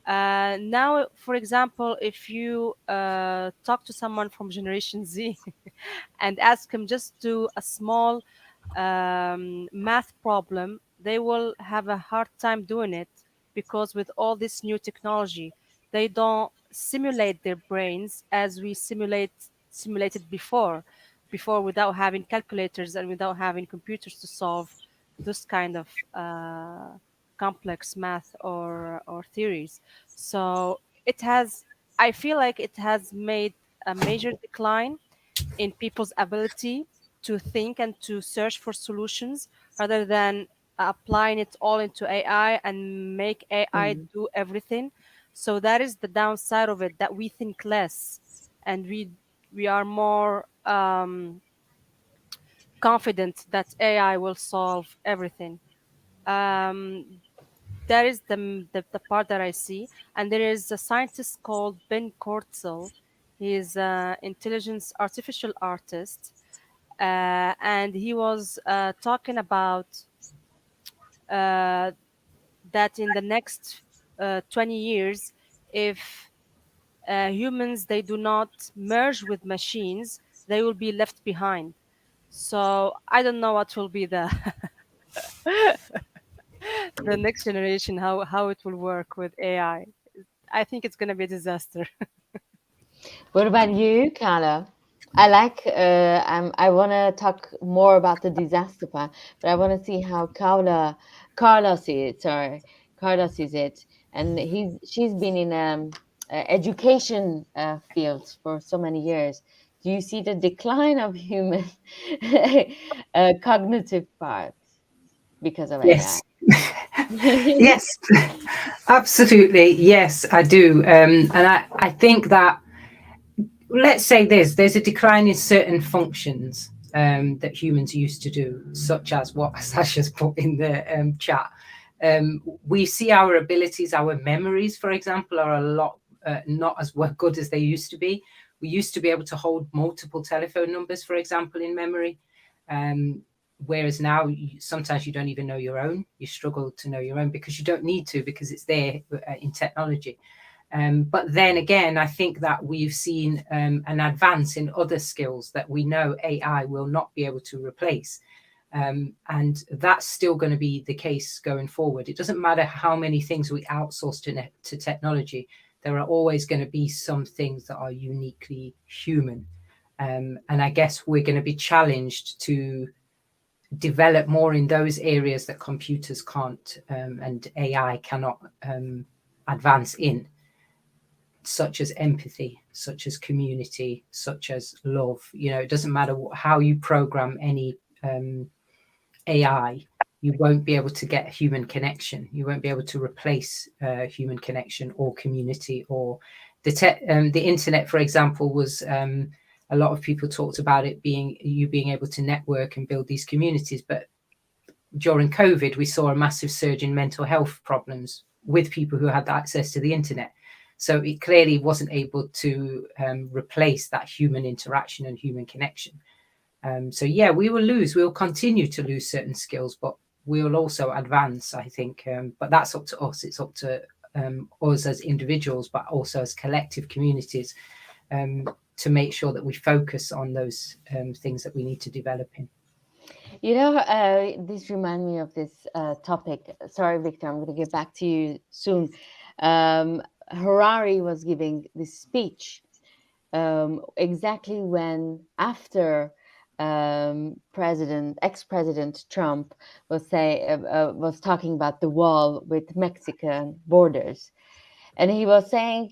Now, for example, if you talk to someone from Generation Z and ask them just do a small math problem, they will have a hard time doing it because with all this new technology, they don't simulate their brains as we simulated before without having calculators and without having computers to solve this kind of complex math or theories. So it has, I feel like it has made a major decline in people's ability to think and to search for solutions rather than applying it all into AI and make AI Mm. do everything. So that is the downside of it, that we think less and we are more confident that AI will solve everything. Um, that is the part that I see. And there is a scientist called Ben Kortzel. He is an intelligence artificial artist, and he was talking about uh, that in the next 20 years, if humans they do not merge with machines, they will be left behind. So I don't know what will be the the next generation, how it will work with AI. I think it's going to be a disaster. What about you, Carla? I want to talk more about the disaster part, but I want to see how Carla sees it. Sorry, Carla sees it, and she's been in education field for so many years. Do you see the decline of human cognitive part because of AI? Yes. Yes, absolutely. Yes, I do. And I think that, let's say there's a decline in certain functions that humans used to do, such as what Sasha's put in the chat. We see our abilities, our memories, for example, are a lot not as good as they used to be. We used to be able to hold multiple telephone numbers, for example, in memory. Um, Whereas now, sometimes you don't even know your own. You struggle to know your own because you don't need to, because it's there in technology. But then again, I think that we've seen an advance in other skills that we know AI will not be able to replace. And that's still going to be the case going forward. It doesn't matter how many things we outsource to technology, there are always going to be some things that are uniquely human. And I guess we're going to be challenged to develop more in those areas that computers can't and AI cannot advance in, such as empathy, such as community, such as love. It doesn't matter how you program any AI, you won't be able to get human connection. You won't be able to replace human connection or community. Or the internet, for example, was a lot of people talked about it being able to network and build these communities. But during COVID, we saw a massive surge in mental health problems with people who had access to the internet. So it clearly wasn't able to replace that human interaction and human connection. So yeah, we will continue to lose certain skills, but we will also advance, I think. But that's up to us. It's up to us as individuals, but also as collective communities, to make sure that we focus on those things that we need to develop in. This reminds me of this topic. Sorry, Victor, I'm going to get back to you soon. Harari was giving this speech exactly when after ex-president Trump was talking about the wall with Mexican borders, and he was saying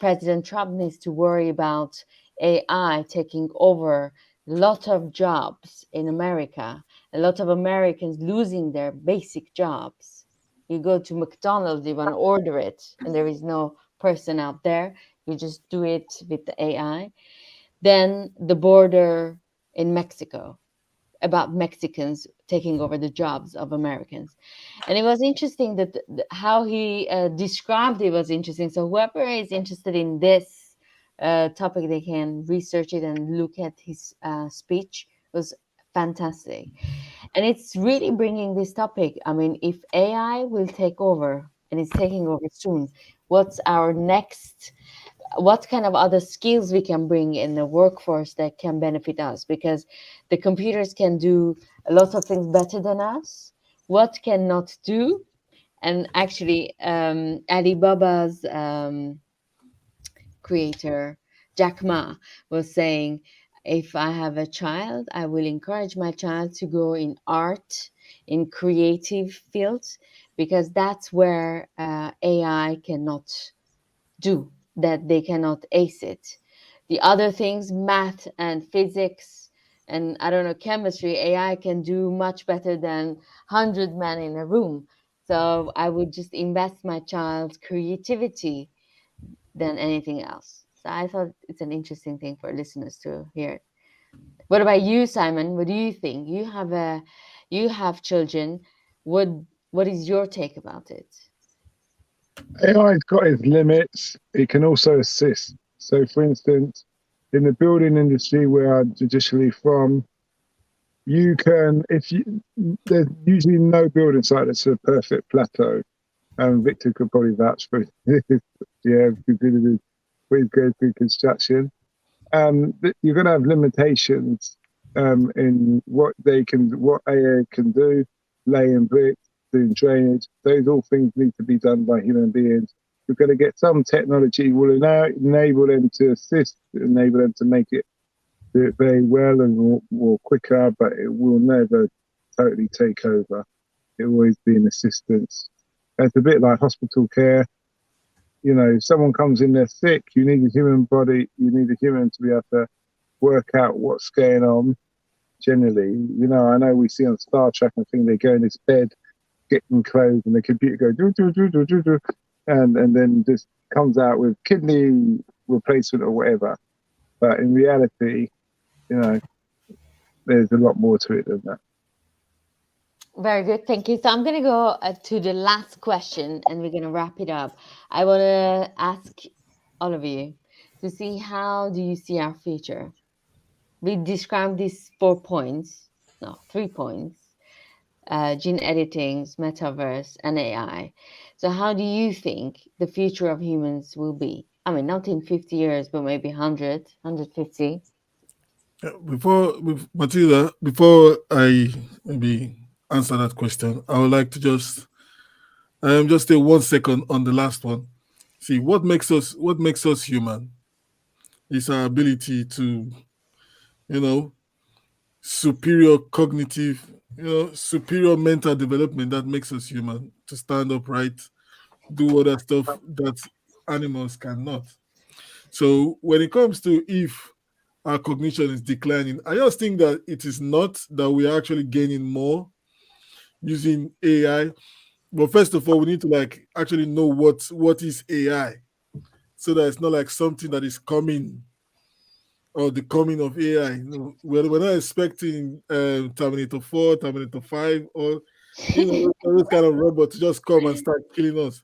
President Trump needs to worry about AI taking over a lot of jobs in America, a lot of Americans losing their basic jobs. You go to McDonald's, you want to order it, and there is no person out there. You just do it with the AI. Then the border in Mexico, about Mexicans taking over the jobs of Americans. And it was interesting that how he described it was interesting. So whoever is interested in this topic, they can research it and look at his speech. It was fantastic. And it's really bringing this topic. I mean, if AI will take over, and it's taking over soon, what's our next, what kind of other skills we can bring in the workforce that can benefit us? Because the computers can do a lot of things better than us. What cannot do? And actually, Alibaba's creator, Jack Ma, was saying, if I have a child, I will encourage my child to go in art, in creative fields, because that's where AI cannot do, that they cannot ace it. The other things, math and physics, and I don't know, chemistry, AI can do much better than 100 men in a room. So I would just invest my child's creativity than anything else. I thought it's an interesting thing for listeners to hear. What about you, Simon? What do you think? You have children. What what is your take about it? AI's got its limits. It can also assist. So, for instance, in the building industry where I'm traditionally from, you can, if you, there's usually no building site that's a perfect plateau. Victor could probably vouch for it. Yeah, because we go through construction. You're going to have limitations in what AI can do, laying bricks, doing drainage. Those all things need to be done by human beings. You're going to get some technology will enable them to assist, enable them to make it do it very well and more quicker, but it will never totally take over. It will always be an assistance. It's a bit like hospital care. You know, if someone comes in there sick, you need a human body, you need a human to be able to work out what's going on. Generally, you know, I know we see on Star Trek and thing they go in this bed, getting clothes, and the computer go do do do do do do, and then just comes out with kidney replacement or whatever. But in reality, you know, there's a lot more to it than that. Very good, thank you. So I'm going to go to the last question, and we're going to wrap it up. I want to ask all of you to see how do you see our future. We described these 4 points, no, 3 points: gene editing, metaverse, and AI. So how do you think the future of humans will be? I mean, not in 50 years, but maybe 100, 150. Matilda, before I maybe answer that question, I would like to just stay 1 second on the last one. See, what makes us human is our ability to, you know, superior cognitive, superior mental development that makes us human to stand upright, do other stuff that animals cannot. So when it comes to if our cognition is declining, I just think that it is not that we are actually gaining more using AI. But first of all, we need to like actually know what is AI, so that it's not like something that is coming or the coming of AI. We're not expecting Terminator 4, Terminator 5, or those kind of robots to just come and start killing us,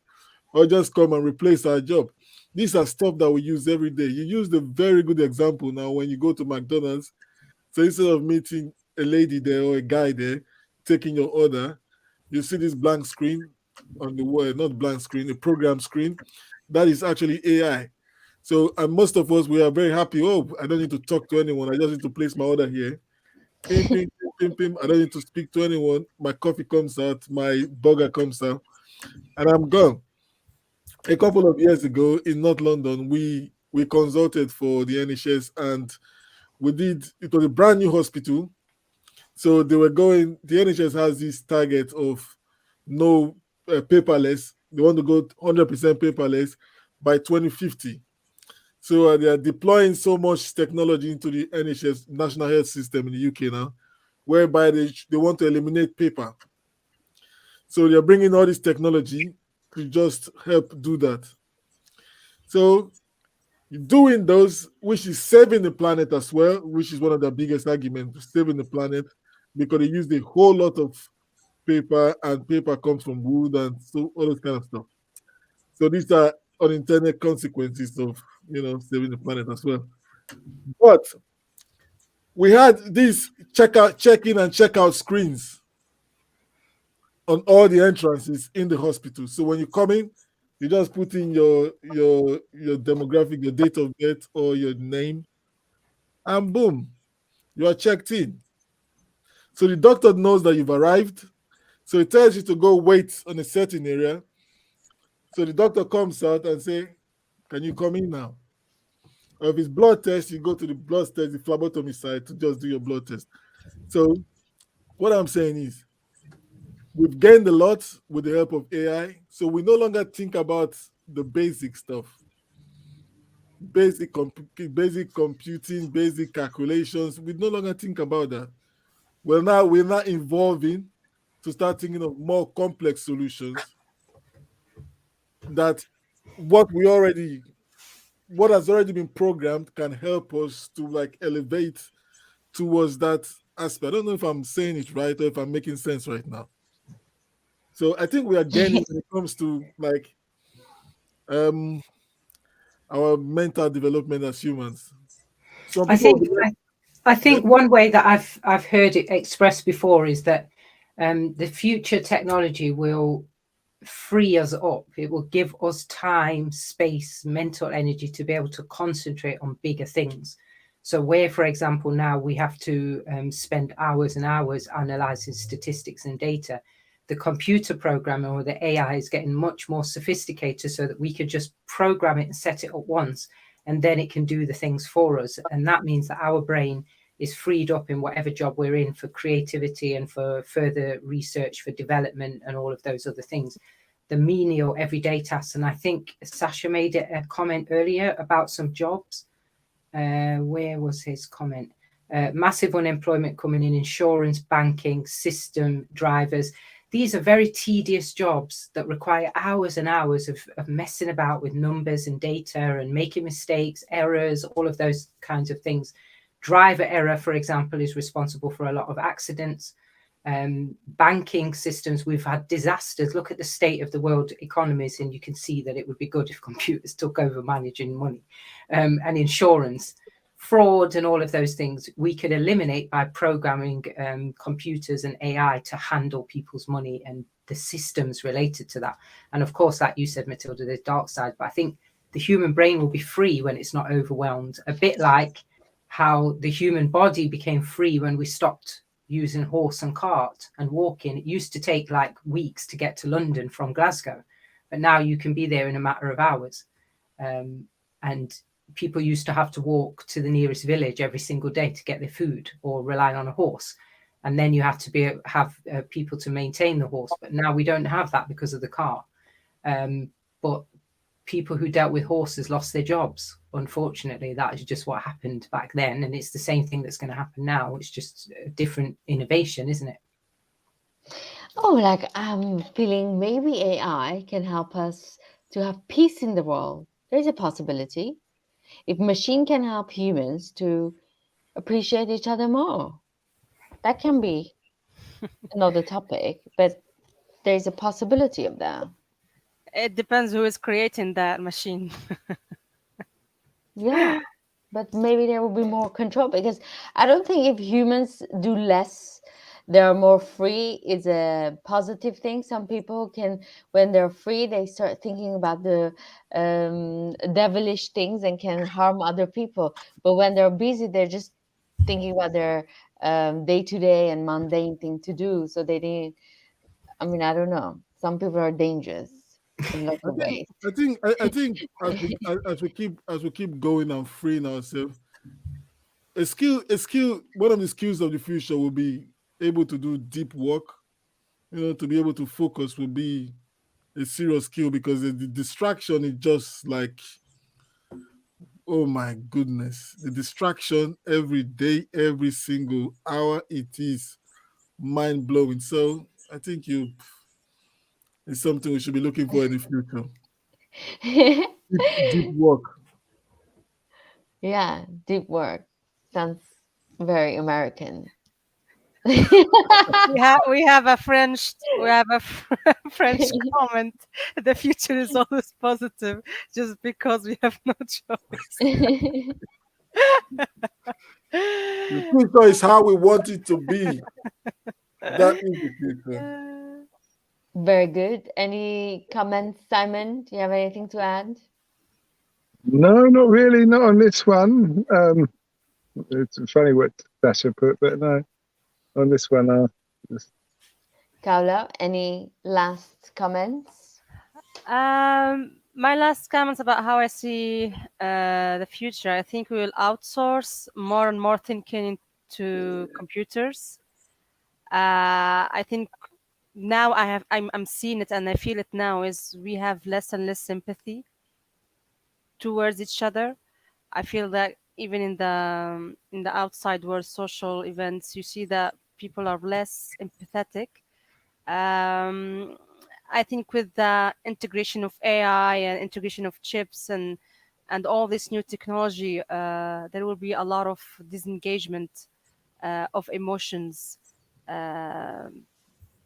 or just come and replace our job. These are stuff that we use every day. You used a very good example now when you go to McDonald's. So instead of meeting a lady there or a guy there taking your order, you see this blank screen on the wall, not blank screen, a program screen. That is actually AI. So, and most of us, we are very happy. Oh, I don't need to talk to anyone. I just need to place my order here. Pim, pim, pim, pim, pim. I don't need to speak to anyone. My coffee comes out, my burger comes out, and I'm gone. A couple of years ago in North London, we consulted for the NHS, and it was a brand new hospital. So they were going, the NHS has this target of no paperless. They want to go 100% paperless by 2050. So they are deploying so much technology into the NHS, National Health System in the UK now, whereby they want to eliminate paper. So they're bringing all this technology to just help do that. So doing those, which is saving the planet as well, which is one of the biggest arguments, saving the planet, because they use a whole lot of paper, and paper comes from wood and so all this kind of stuff. So these are unintended consequences of saving the planet as well. But we had these check-in and check-out screens on all the entrances in the hospital. So when you come in, you just put in your demographic, your date of birth or your name, and boom, you are checked in. So the doctor knows that you've arrived. So it tells you to go wait on a certain area. So the doctor comes out and say, "Can you come in now?" Or if it's blood test, you go to the blood test, the phlebotomy side to just do your blood test. So what I'm saying is, we've gained a lot with the help of AI. So we no longer think about the basic stuff, basic computing, basic calculations. We no longer think about that. We're now evolving to start thinking of more complex solutions that what we already what has already been programmed can help us to like elevate towards that aspect. I don't know if I'm saying it right or if I'm making sense right now. So I think we are gaining when it comes to like um our mental development as humans. Some I people will think be like, I yeah, think one way that I've heard it expressed before is that the future technology will free us up. It will give us time, space, mental energy to be able to concentrate on bigger things. So where, for example, now we have to spend hours and hours analyzing statistics and data, the computer programming or the AI is getting much more sophisticated so that we could just program it and set it up once, and then it can do the things for us. And that means that our brain is freed up in whatever job we're in for creativity and for further research, for development, and all of those other things. The menial everyday tasks. And I think Sasha made a comment earlier about some jobs. Where was his comment? Massive unemployment coming in insurance, banking, system, drivers. These are very tedious jobs that require hours and hours of messing about with numbers and data and making mistakes, errors, all of those kinds of things. Driver error, for example, is responsible for a lot of accidents. Banking systems, we've had disasters. Look at the state of the world economies, and you can see that it would be good if computers took over managing money. And insurance, fraud, and all of those things we could eliminate by programming computers and AI to handle people's money and the systems related to that. And of course, like you said, Matilda, there's dark side, but I think the human brain will be free when it's not overwhelmed, a bit like how the human body became free when we stopped using horse and cart and walking. It used to take like weeks to get to London from Glasgow, but now you can be there in a matter of hours. And people used to have to walk to the nearest village every single day to get their food or rely on a horse. And then you have to have people to maintain the horse. But now we don't have that because of the car. But people who dealt with horses lost their jobs. Unfortunately, that is just what happened back then. And it's the same thing that's going to happen now. It's just a different innovation, isn't it? Oh, like I'm feeling maybe AI can help us to have peace in the world. There's a possibility. If machine can help humans to appreciate each other more, that can be another topic, but there's a possibility of that. It depends who is creating that machine. Yeah, but maybe there will be more control because I don't think if humans do less, they're more free is a positive thing. Some people can, when they're free, they start thinking about the devilish things and can harm other people. But when they're busy, they're just thinking about their day to day and mundane thing to do. So they didn't, I mean, I don't know. Some people are dangerous in lots I of think ways. I think as we keep going and freeing ourselves, a skill one of the skills of the future will be able to do deep work. To be able to focus will be a serious skill because the distraction is just like, oh my goodness, the distraction every day, every single hour, it is mind blowing. So I think it's something we should be looking for in the future. Deep work. Yeah, deep work. Sounds very American. We have a French comment. The future is always positive, just because we have no choice. The future is how we want it to be. That is the future. Very good. Any comments, Simon? Do you have anything to add? No, not really. Not on this one. It's funny what Sasha put, but no, on this one, just- Kaula, any last comments? My last comments about how I see the future. I think we will outsource more and more thinking to computers. I think now I'm seeing it and I feel it now is we have less and less sympathy towards each other. I feel that even in the outside world, social events, you see that people are less empathetic. Um, I think with the integration of AI and integration of chips and and all this new technology, there will be a lot of disengagement of emotions uh,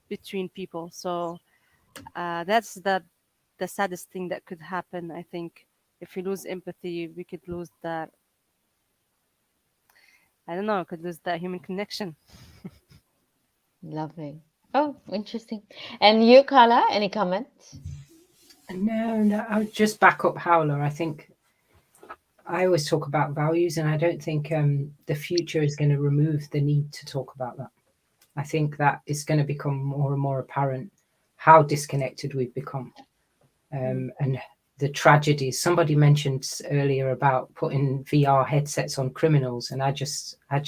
between people. So that's the saddest thing that could happen. I think if we lose empathy, we could lose that. I don't know. Could lose that human connection. Lovely. Oh, interesting. And you, Carla, any comments? No, I would just back up Howler. I think I always talk about values, and I don't think the future is going to remove the need to talk about that. I think that it's going to become more and more apparent how disconnected we've become, and the tragedies. Somebody mentioned earlier about putting VR headsets on criminals, and I just had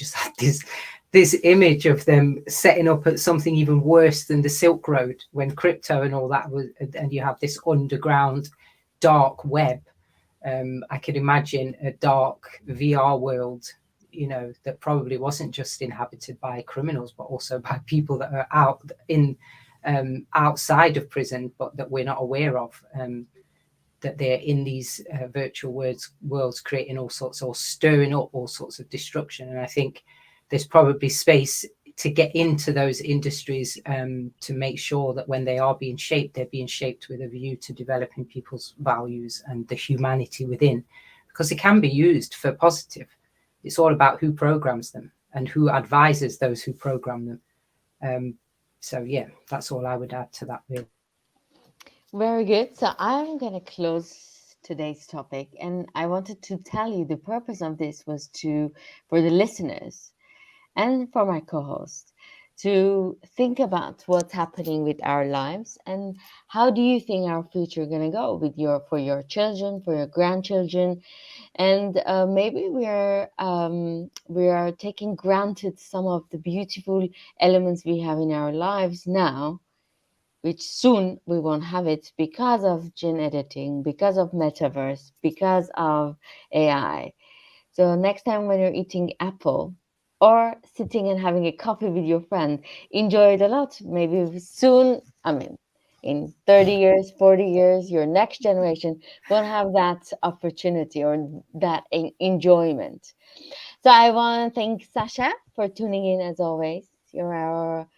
this image of them setting up at something even worse than the Silk Road when crypto and all that was, and you have this underground dark web. I could imagine a dark VR world, that probably wasn't just inhabited by criminals, but also by people that are out in outside of prison, but that we're not aware of. That they're in these virtual worlds, creating all sorts, or stirring up all sorts of destruction. And I think there's probably space to get into those industries, to make sure that when they are being shaped, they're being shaped with a view to developing people's values and the humanity within, because it can be used for positive. It's all about who programs them and who advises those who program them. So yeah, that's all I would add to that, really. Very good. So I'm going to close today's topic. And I wanted to tell you the purpose of this was for the listeners and for my co-host to think about what's happening with our lives and how do you think our future is going to go for your children, for your grandchildren. And maybe we are taking granted some of the beautiful elements we have in our lives now, which soon we won't have it because of gene editing, because of metaverse, because of AI. So next time when you're eating apple or sitting and having a coffee with your friend, enjoy it a lot. Maybe soon, in 30 years, 40 years, your next generation won't have that opportunity or that enjoyment. So I want to thank Sasha for tuning in as always. You're our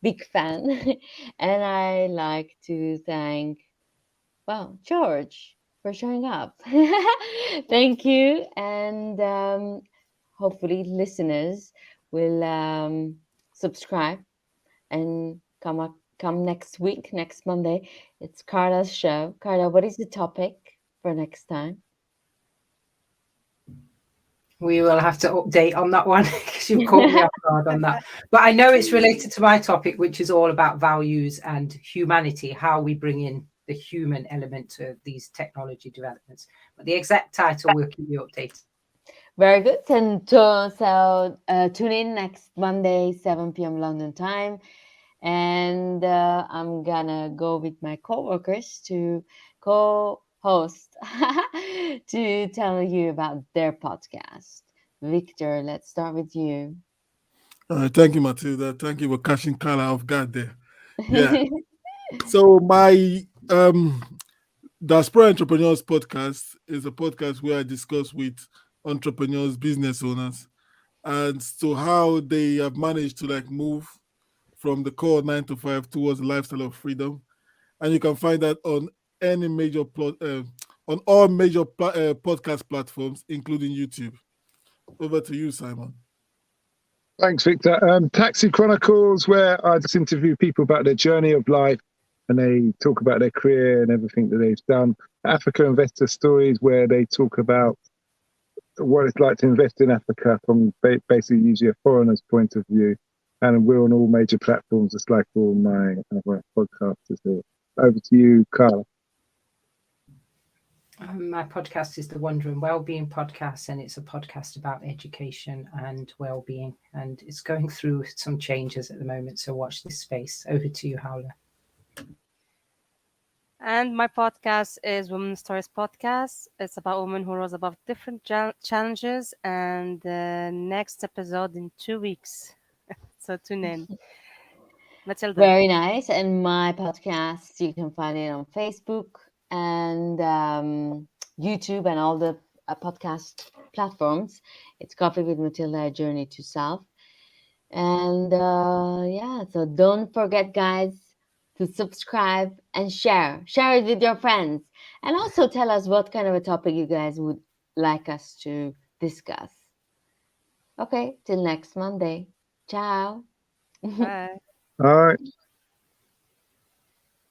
big fan. And I like to thank, well, George for showing up. Thank you. And hopefully, listeners will subscribe and come next week, next Monday. It's Carla's show. Carla, what is the topic for next time? We will have to update on that one because you've caught me off guard on that. But I know it's related to my topic, which is all about values and humanity, how we bring in the human element to these technology developments. But the exact title will keep you updated. Very good. And tune in next Monday, 7 p.m. London time. And I'm gonna go with my co-workers to co-host to tell you about their podcast. Victor, let's start with you. Thank you, Matilda. Thank you for catching Carla off guard there. Yeah. So my Diaspora Entrepreneurs podcast is a podcast where I discuss with entrepreneurs, business owners, and so how they have managed to move from the core 9 to 5 towards a lifestyle of freedom. And you can find that on any major on all major podcast platforms, including YouTube. Over to you, Simon. Thanks, Victor. Taxi Chronicles, where I just interview people about their journey of life and they talk about their career and everything that they've done. Africa Investor Stories, where they talk about what it's like to invest in Africa from basically usually a foreigner's point of view. And we're on all major platforms, just like all my other podcasts. So over to you, Carla. My podcast is the Wonder and Wellbeing podcast, and it's a podcast about education and well-being, and it's going through some changes at the moment, so watch this space. Over to you, Howler. And my podcast is Women Stories Podcast. It's about women who rose above different challenges, and the next episode in 2 weeks. So tune in. Matilda. Very nice. And my podcast, you can find it on Facebook and YouTube and all the podcast platforms. It's Coffee with Matilda, A Journey to Self. And yeah, so don't forget, guys, to subscribe and share. Share it with your friends. And also tell us what kind of a topic you guys would like us to discuss. Okay, till next Monday. Ciao. Bye. All right.